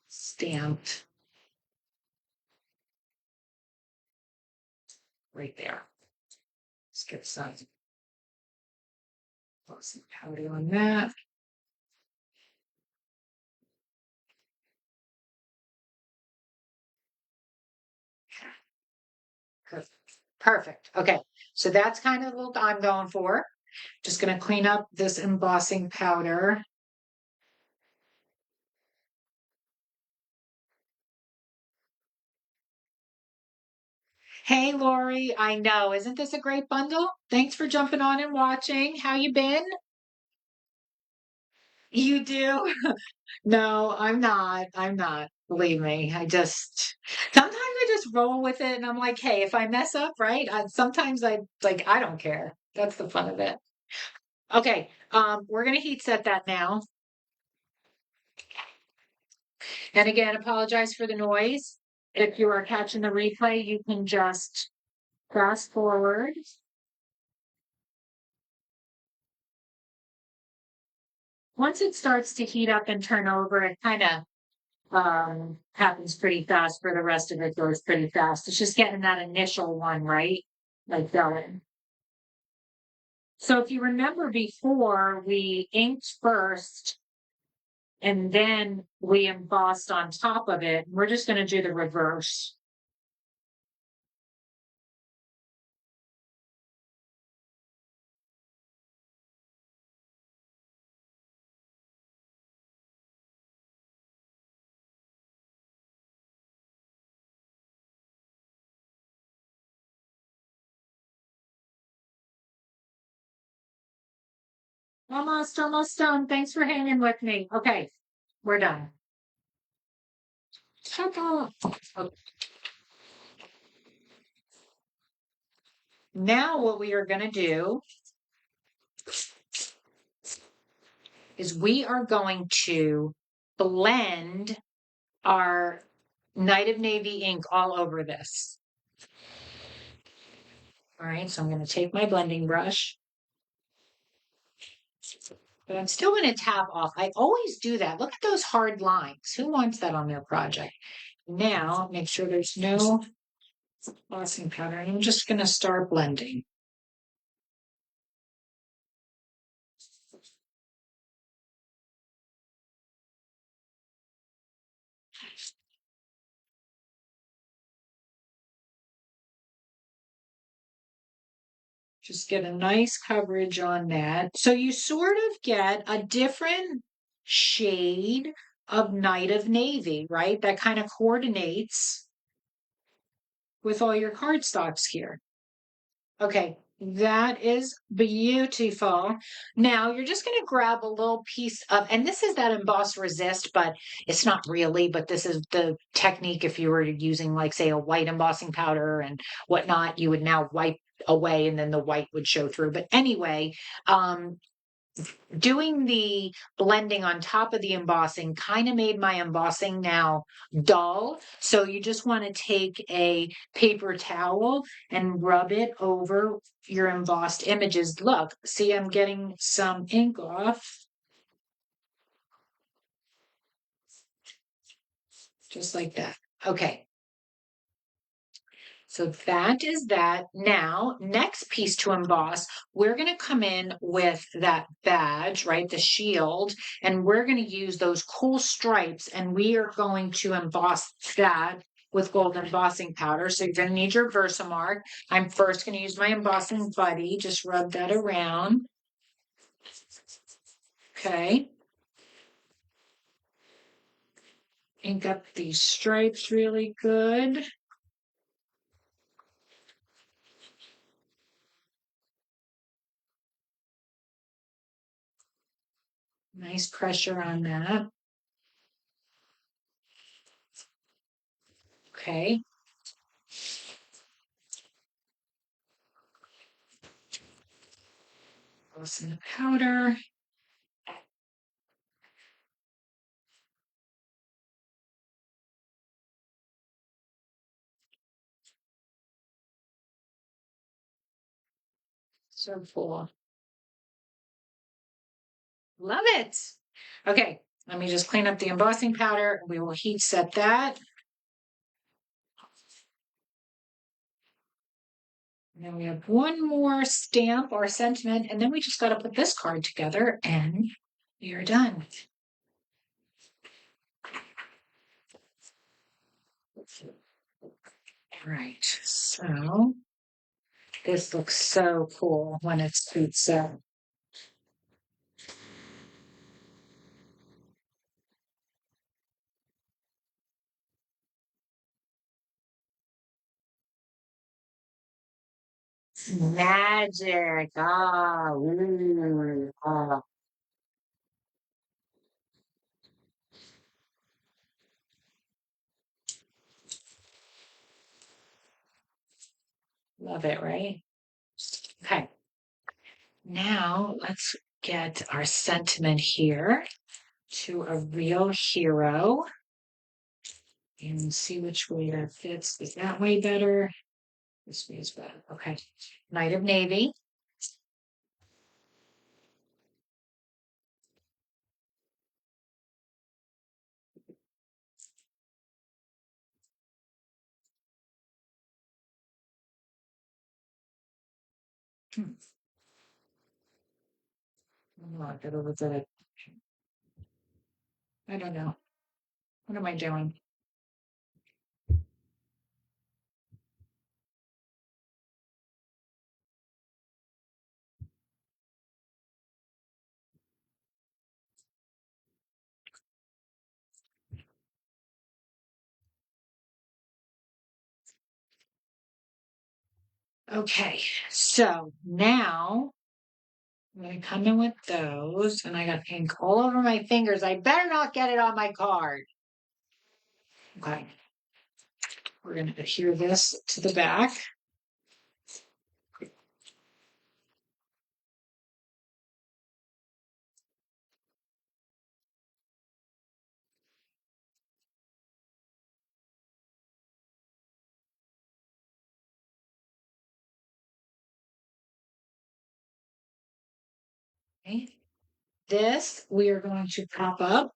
stamped right there. Let's get some powder on that. Perfect. Okay. So that's kind of what I'm going for. Just going to clean up this embossing powder. Hey, Lori, I know. Isn't this a great bundle? Thanks for jumping on and watching. How you been? You do? No, I'm not. I'm not. Believe me. Sometimes I just roll with it and I'm like, hey, if I mess up, right? Sometimes I don't care. That's the fun of it. Okay. We're gonna heat set that now. And again, apologize for the noise. If you are catching the replay, you can just fast forward. Once it starts to heat up and turn over, it kind of happens pretty fast. For the rest of it goes pretty fast. It's just getting that initial one right, like going. So if you remember before, we inked first and then we embossed on top of it. We're just going to do the reverse. Almost done. Thanks for hanging with me. Okay, we're done. Now what we are going to do is we are going to blend our Night of Navy ink all over this. All right, so I'm going to take my blending brush. But I'm still going to tap off. I always do that. Look at those hard lines. Who wants that on their project? Now, make sure there's no embossing powder. I'm just going to start blending. Just get a nice coverage on that. So you sort of get a different shade of Night of Navy, right? That kind of coordinates with all your cardstocks here. Okay, that is beautiful. Now you're just going to grab a little piece of, and this is that emboss resist, but it's not really, but this is the technique. If you were using, like, say, a white embossing powder and whatnot, you would now wipe away and then the white would show through. But anyway, doing the blending on top of the embossing kind of made my embossing now dull. So you just want to take a paper towel and rub it over your embossed images. Look, see, I'm getting some ink off. Just like that. Okay. So that is that. Now, next piece to emboss, we're going to come in with that badge, right? The shield, and we're going to use those cool stripes, and we are going to emboss that with gold embossing powder. So you're going to need your Versamark. I'm first going to use my embossing buddy. Just rub that around. Okay. Ink up these stripes really good. Nice pressure on that. Okay. Toss in the powder. So cool. Love it. Okay, let me just clean up the embossing powder. We will heat set that. And then we have one more stamp or sentiment, and then we just got to put this card together and we are done. All right, so this looks so cool when it's heat set. Magic. Ah, ooh, ah. Love it, right? Okay. Now let's get our sentiment here to a real hero and see which way that fits. Is that way better? This way is better. Okay. Knight of Navy. Hmm. I gotta look at it. I don't know. What am I doing? Okay, so now I'm gonna come in with those, and I got ink all over my fingers. I better not get it on my card. Okay, we're gonna adhere this to the back. Okay. This we are going to pop up.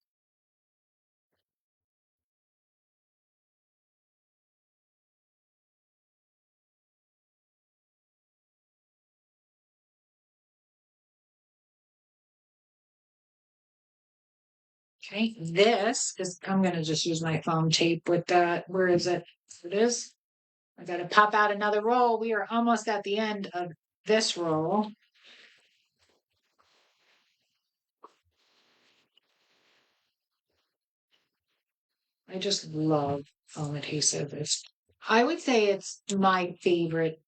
Okay, this is, I'm going to just use my foam tape with that. Where is it? It is. I got to pop out another roll. We are almost at the end of this roll. I just love foam adhesive. I would say it's my favorite.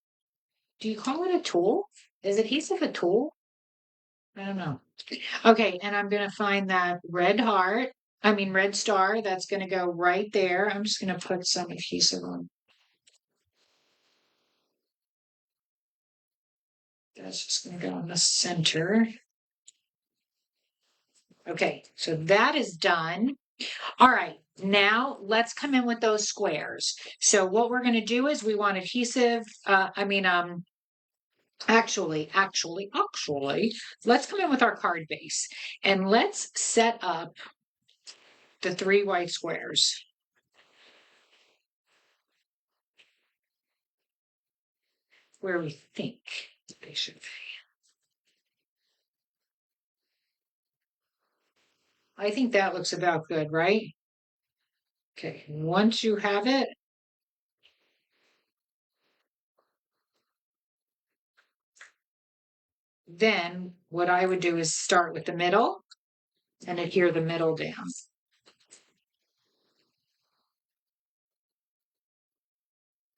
Do you call it a tool? Is adhesive a tool? I don't know. Okay, and I'm going to find that red star. That's going to go right there. I'm just going to put some adhesive on. That's just going to go in the center. Okay, so that is done. All right, now let's come in with those squares. So what we're going to do is we want adhesive, actually, let's come in with our card base and let's set up the 3 white squares. Where we think they should be. I think that looks about good, right? Okay, once you have it, then what I would do is start with the middle and adhere the middle down.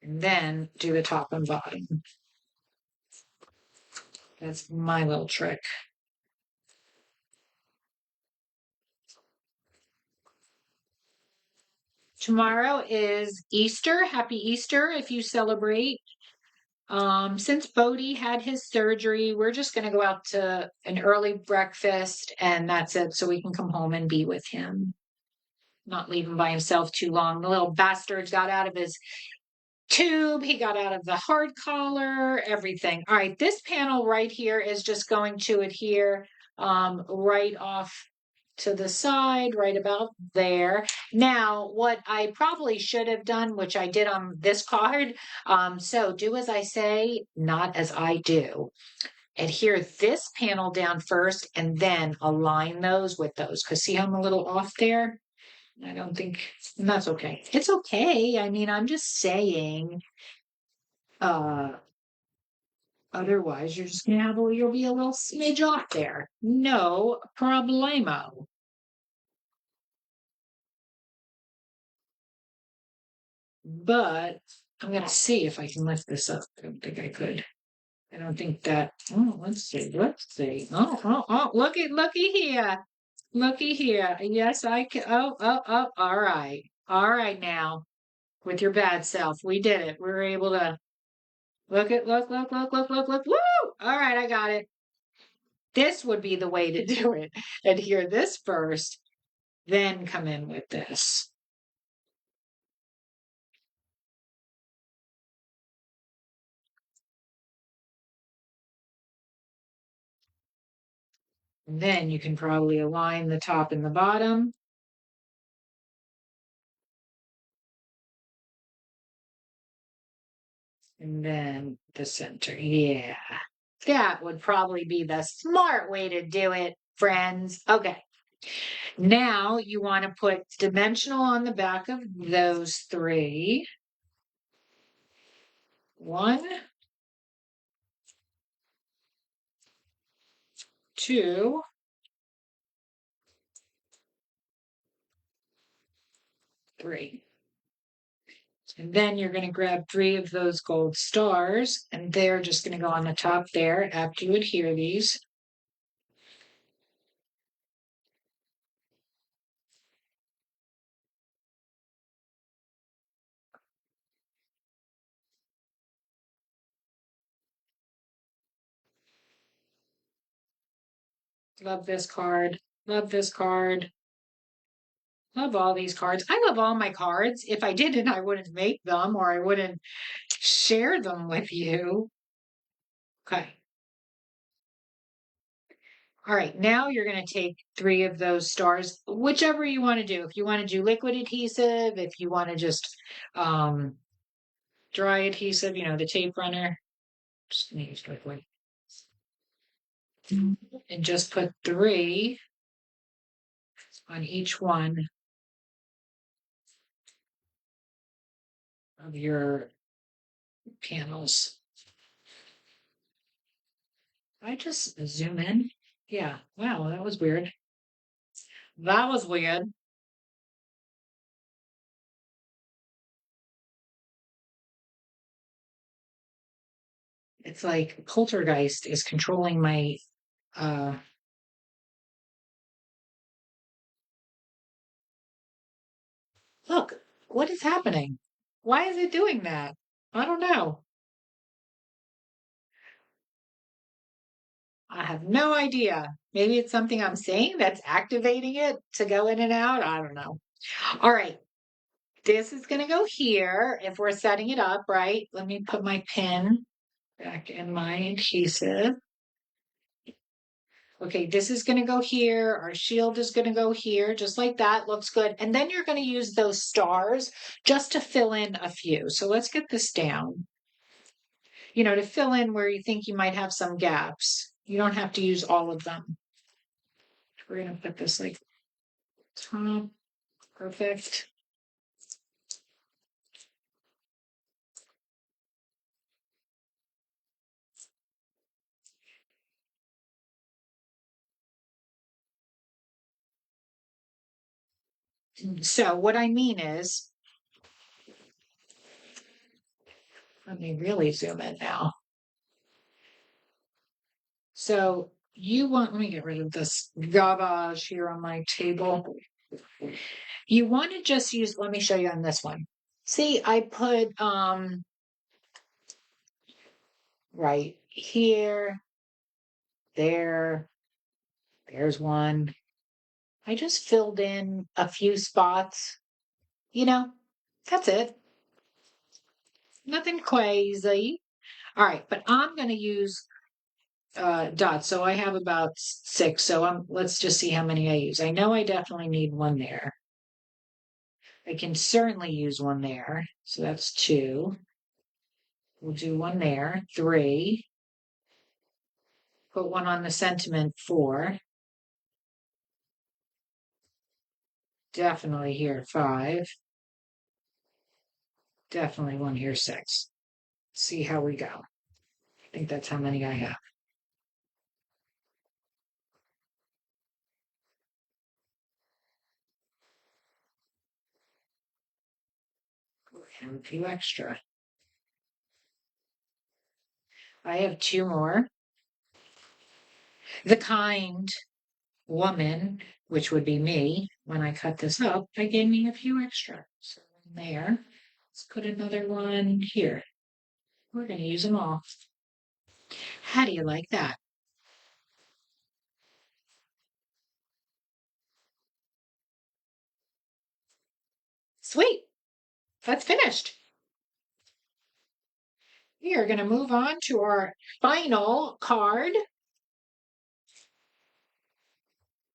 And then do the top and bottom. That's my little trick. Tomorrow is Easter. Happy Easter if you celebrate. Since Bodie had his surgery, we're just going to go out to an early breakfast and that's it. So we can come home and be with him. Not leave him by himself too long. The little bastard got out of his tube. He got out of the hard collar, everything. All right, this panel right here is just going to adhere right off to the side, right about there. Now, what I probably should have done, which I did on this card, so do as I say, not as I do. Adhere this panel down first and then align those with those, because see how I'm a little off there? I don't think, and that's okay. It's okay. I mean, I'm just saying, uh, otherwise you're just gonna have you'll be a little smidge off there. No problemo. But I'm gonna see if I can lift this up. I don't think I could. I don't think that. Oh, let's see. Let's see. Oh! Looky here. Looky here. Yes, I can. Oh! All right. All right now. With your bad self, we did it. We were able to look. Woo! All right, I got it. This would be the way to do it. Adhere this first, then come in with this. And then you can probably align the top and the bottom. And then the center. Yeah, that would probably be the smart way to do it, friends. Okay. Now you want to put dimensional on the back of those 3. 1, 2, 3. And then you're going to grab 3 of those gold stars, and they're just going to go on the top there after you adhere these. Love this card. Love this card. Love all these cards. I love all my cards. If I didn't, I wouldn't make them or I wouldn't share them with you. Okay. All right, now you're going to take 3 of those stars, whichever you want to do. If you want to do liquid adhesive, if you want to just um, dry adhesive, the tape runner, just use liquid. And just put 3 on each one of your panels. I just zoom in. Yeah, wow, that was weird. That was weird. It's like poltergeist is controlling my uh look, what is happening? Why is it doing that? I don't know. I have no idea. Maybe it's something I'm saying that's activating it to go in and out. I don't know. All right. This is going to go here if we're setting it up, right? Let me put my pin back in my adhesive. Okay, this is going to go here. Our shield is going to go here, just like that. Looks good. And then you're going to use those stars just to fill in a few. So let's get this down, to fill in where you think you might have some gaps. You don't have to use all of them. We're going to put this like top. Perfect. So what I mean is, let me really zoom in now. So let me get rid of this garbage here on my table. You want to just use, let me show you on this one. See, I put right here, there's one. I just filled in a few spots, you know, that's it. Nothing crazy. All right, but I'm going to use dots. So I have about 6. So let's just see how many I use. I know I definitely need one there. I can certainly use one there. So that's 2. We'll do one there. 3. Put one on the sentiment. 4. Definitely here. 5. Definitely one here. 6. See how we go. I think that's how many I have. And a few extra. I have 2 more. The kind woman, which would be me, when I cut this up, they gave me a few extra. So there. Let's put another one here. We're going to use them all. How do you like that? Sweet. That's finished. We are going to move on to our final card.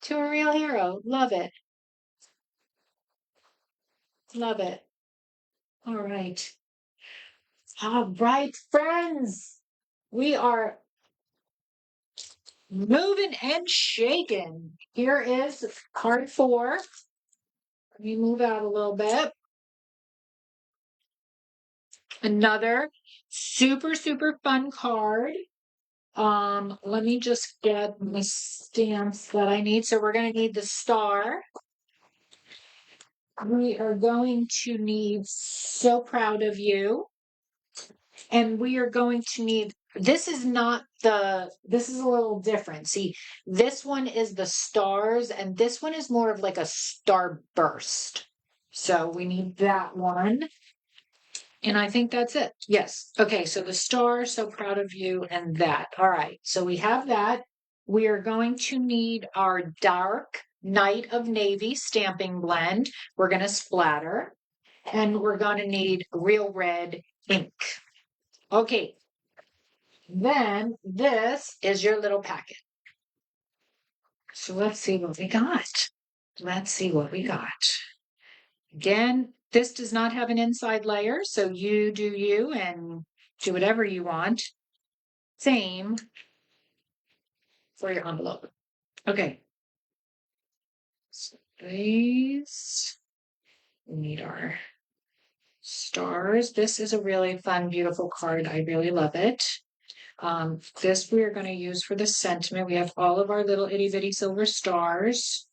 To a real hero. Love it. Love it. All right. All right, friends. We are moving and shaking. Here is card 4. Let me move out a little bit. Another super, super fun card. Let me just get the stamps that I need. So we're going to need the star. We are going to need So Proud of You. And we are going to need, this is a little different. See, this one is the stars, and this one is more of like a star burst. So we need that one. And I think that's it. Yes. Okay. So the star, So Proud of You, and that. All right. So we have that. We are going to need our dark Night of Navy stamping blend. We're going to splatter. And we're going to need real red ink. Okay. Then this is your little packet. So let's see what we got. Let's see what we got. Again, this does not have an inside layer, so you do you and do whatever you want. Same for your envelope. Okay. So these, we need our stars. This is a really fun, beautiful card. I really love it. This we are going to use for the sentiment. We have all of our little itty bitty silver stars.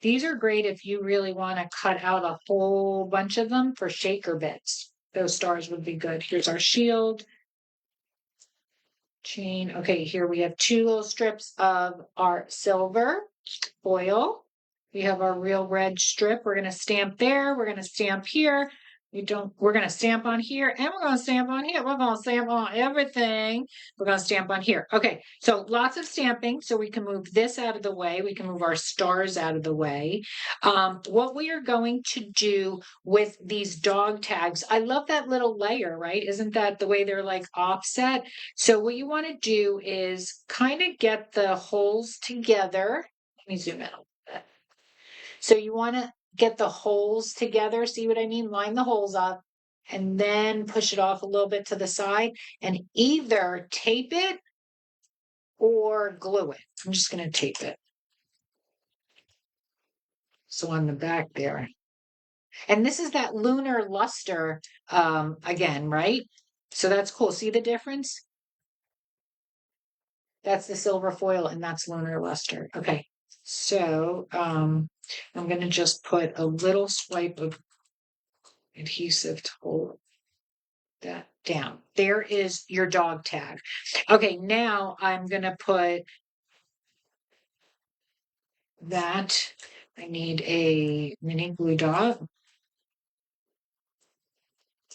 These are great if you really want to cut out a whole bunch of them for shaker bits. Those stars would be good. Here's our shield. Chain. Okay, here we have 2 little strips of our silver foil. We have our real red strip. We're going to stamp there. We're going to stamp here. We're going to stamp on here and we're going to stamp on here. We're going to stamp on everything. We're going to stamp on here. Okay, so lots of stamping. So we can move this out of the way. We can move our stars out of the way. What we are going to do with these dog tags, I love that little layer, right? Isn't that the way they're like offset? So what you want to do is kind of get the holes together. Let me zoom in a little bit. So you want to get the holes together. See what I mean? Line the holes up and then push it off a little bit to the side and either tape it or glue it. I'm just going to tape it. So on the back there. And this is that lunar luster again, right? So that's cool. See the difference? That's the silver foil and that's lunar luster. Okay. So I'm going to just put a little swipe of adhesive to hold that down. There is your dog tag. Okay, now I'm going to put that. I need a mini glue dot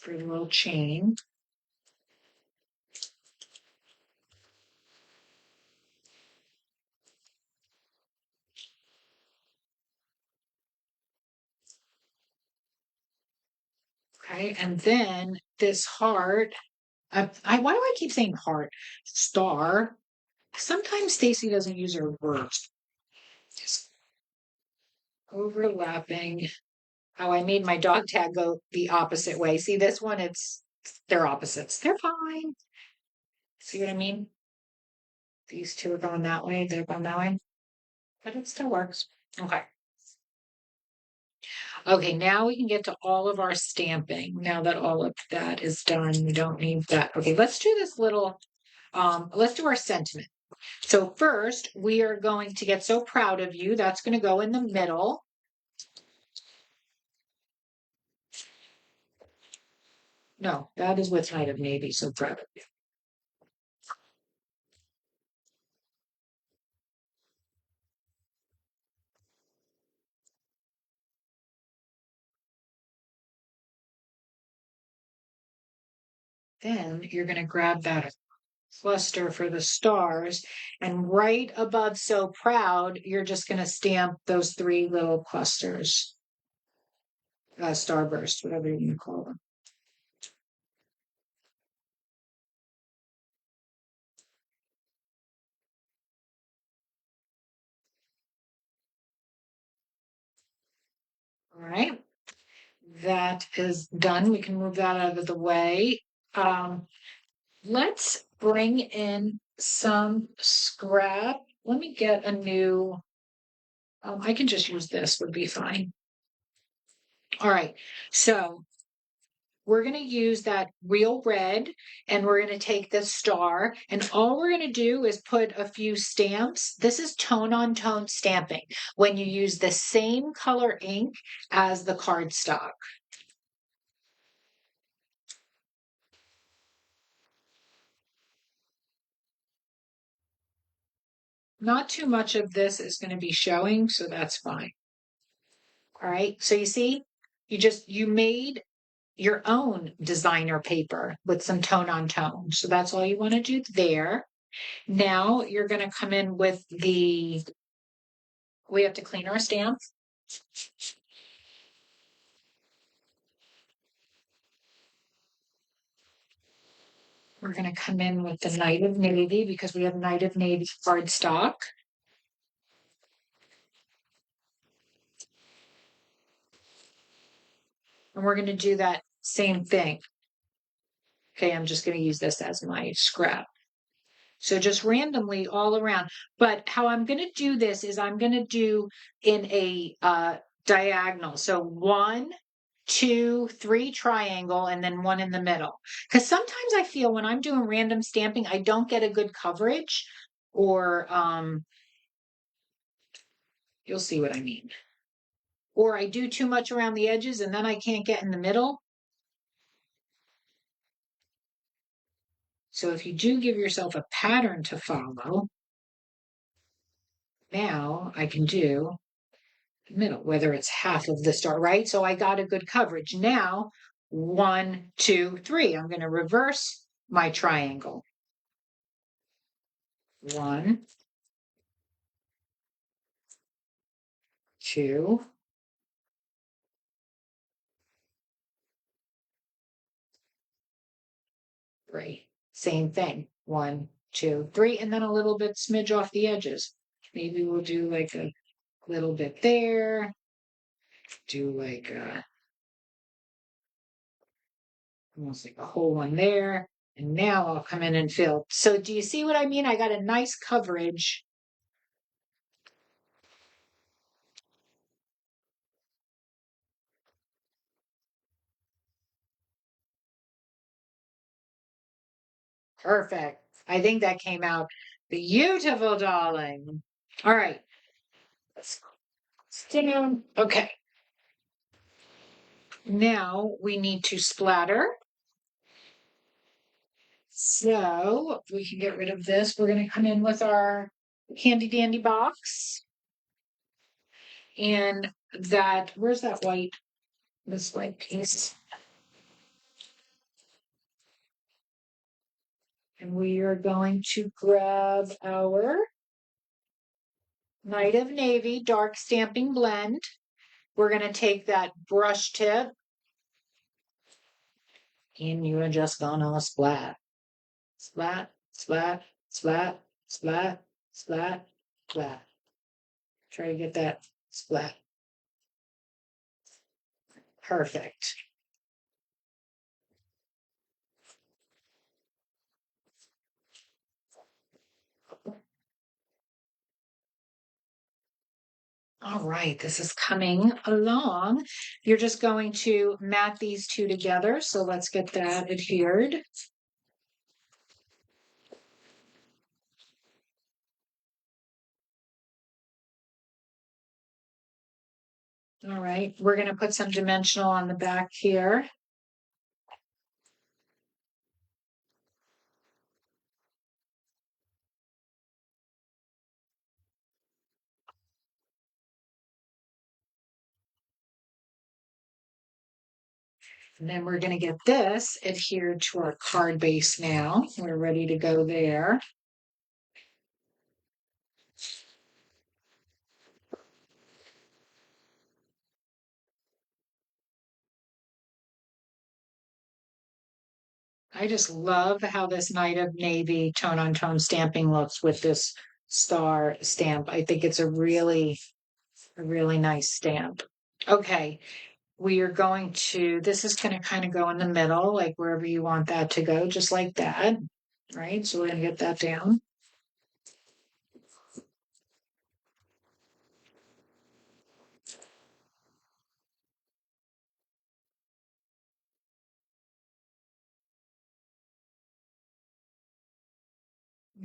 for the little chain. Okay, and then this heart. Why do I keep saying heart? Star. Sometimes Stacy doesn't use her words. Just overlapping. How I made my dog tag go the opposite way. See this one? They're opposites. They're fine. See what I mean? These two are going that way. They're going that way. But it still works. Okay. Okay, now we can get to all of our stamping. Now that all of that is done, we don't need that. Okay, let's do this little, let's do our sentiment. So first, we are going to get so proud of you. That's going to go in the middle. No, that is with Night of Navy. So proud of you. Then you're going to grab that cluster for the stars, and right above so proud, you're just going to stamp those 3 little clusters, starburst, whatever you call them. All right, that is done. We can move that out of the way. Let's bring in some scrap. Let me get a new, I can just use this, would be fine. All right, so we're going to use that real red and we're going to take this star and all we're going to do is put a few stamps. This is tone on tone stamping when you use the same color ink as the cardstock. Not too much of this is going to be showing, so that's fine. All right, so you see, you made your own designer paper with some tone on tone. So that's all you want to do there. Now you're going to come in with we have to clean our stamp. We're going to come in with the Night of Navy because we have Night of Navy cardstock. And we're going to do that same thing. Okay, I'm just going to use this as my scrap. So just randomly all around. But how I'm going to do this is I'm going to do in a diagonal. So 1, 2, 3 triangle, and then 1 in the middle. Because sometimes I feel when I'm doing random stamping, I don't get a good coverage, or you'll see what I mean. Or I do too much around the edges and then I can't get in the middle. So if you do give yourself a pattern to follow, now I can do the middle, whether it's half of the star, right? So I got a good coverage. Now, 1, 2, 3. I'm going to reverse my triangle. 1, 2, 3. Same thing. 1, 2, 3, and then a little bit smidge off the edges. Maybe we'll do like a little bit there. Do like almost like a whole one there. And now I'll come in and fill. So do you see what I mean? I got a nice coverage. Perfect. I think that came out beautiful, darling. All right. Let's down. Okay. Now we need to splatter. So we can get rid of this. We're going to come in with our handy dandy box. And that, where's that white, this white piece? And we are going to grab our Night of Navy dark stamping blend. We're going to take that brush tip and you are just gonna splat, splat, splat, splat, splat, splat, splat. Try to get that splat. Perfect. All right, this is coming along. You're just going to mat these two together. So let's get that adhered. All right, we're going to put some dimensional on the back here. And then we're going to get this adhered to our card base now. We're ready to go there. I just love how this Night of Navy tone on tone stamping looks with this star stamp. I think it's a really nice stamp. Okay, we are going to, this is going to kind of go in the middle, like wherever you want that to go, just like that. Right, so we're going to get that down.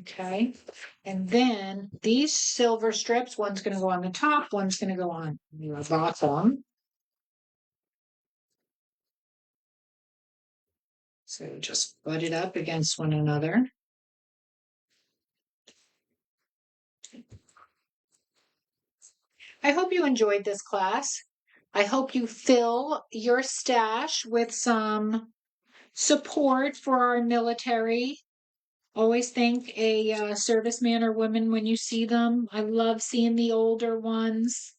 Okay, and then these silver strips, one's going to go on the top, one's going to go on the bottom. So just butt it up against one another. I hope you enjoyed this class. I hope you fill your stash with some support for our military. Always thank a serviceman or woman when you see them. I love seeing the older ones.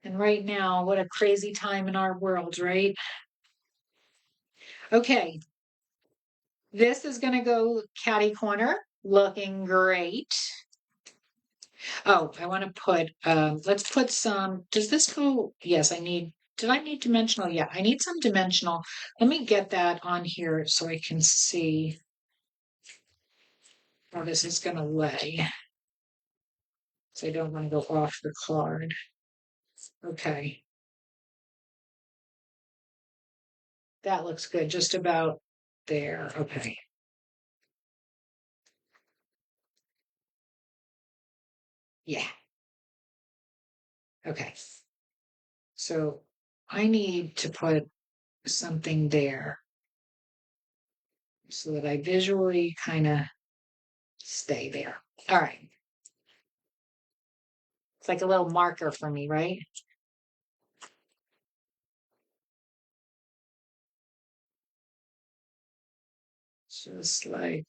And right now, what a crazy time in our world, right? Okay. This is going to go catty corner, looking great. Oh, I want to put, let's put some, does this go? Yes, did I need dimensional? Yeah, I need some dimensional. Let me get that on here so I can see how this is going to lay. So I don't want to go off the card. Okay. That looks good, just about there. Okay. Yeah. Okay. So I need to put something there so that I visually kind of stay there. All right. It's like a little marker for me, right? Just like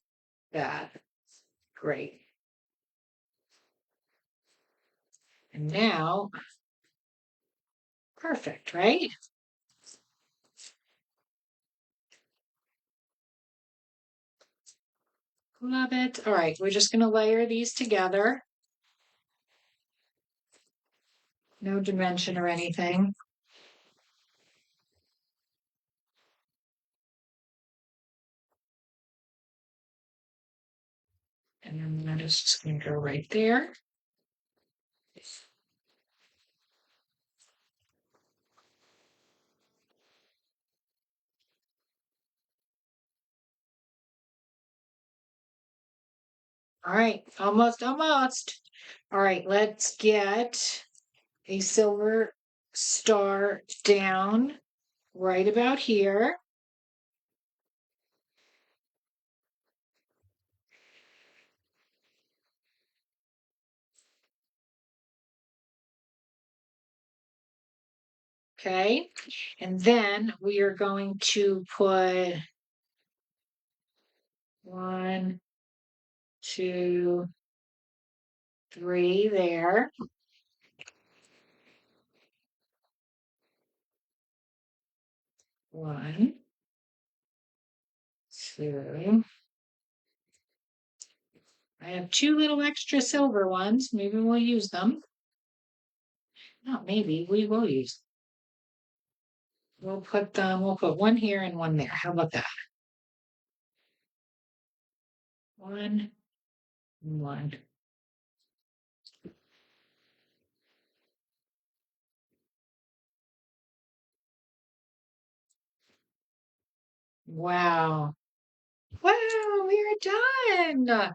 that. Great. And now, perfect, right? Love it. All right, we're just going to layer these together. No dimension or anything. And then that is just going to go right there. All right, almost. All right, let's get a silver star down right about here. Okay, and then we are going to put 1, 2, 3 there. 1, 2. I have 2 little extra silver ones. Maybe we'll use them. Not maybe, we will use. We'll put 1 here and 1 there. How about that? 1, 1. Wow. Wow, we're done.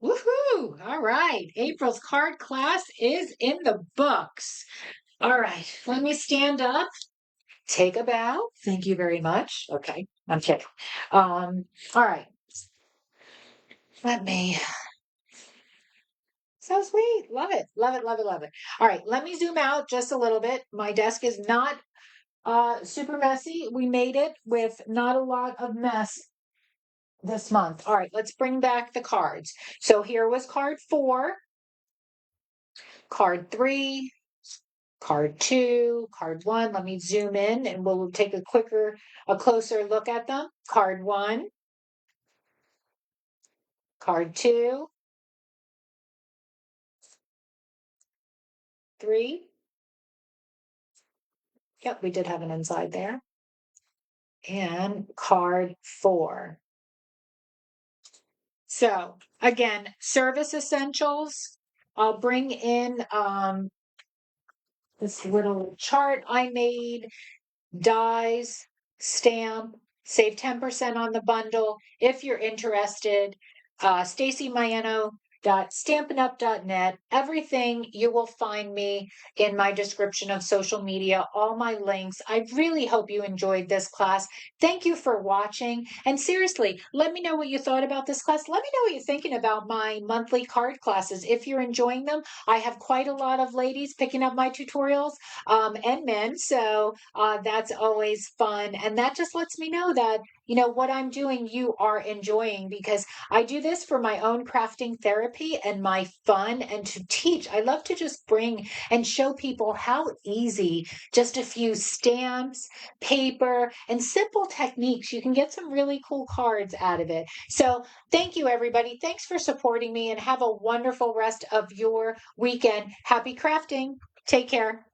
Woohoo! All right. April's card class is in the books. All right. Let me stand up, take a bow. Thank you very much. Okay. I'm kidding. All right. Let me. So sweet. Love it. Love it. Love it. Love it. All right. Let me zoom out just a little bit. My desk is not super messy. We made it with not a lot of mess this month. All right, let's bring back the cards. So here was card 4, card 3, card 2, card 1. Let me zoom in and we'll take a closer look at them. Card 1, card 2, 3. Yep, we did have an inside there. And card 4. So again, service essentials. I'll bring in this little chart I made, dies, stamp, save 10% on the bundle. If you're interested, StacyMaiano.stampinup.net. Everything you will find me in my description of social media, all my links. I really hope you enjoyed this class. Thank you for watching. And seriously, let me know what you thought about this class. Let me know what you're thinking about my monthly card classes. If you're enjoying them, I have quite a lot of ladies picking up my tutorials and men. So that's always fun. And that just lets me know that what I'm doing, you are enjoying, because I do this for my own crafting therapy and my fun and to teach. I love to just bring and show people how easy just a few stamps, paper, and simple techniques, you can get some really cool cards out of it. So thank you, everybody. Thanks for supporting me, and have a wonderful rest of your weekend. Happy crafting. Take care.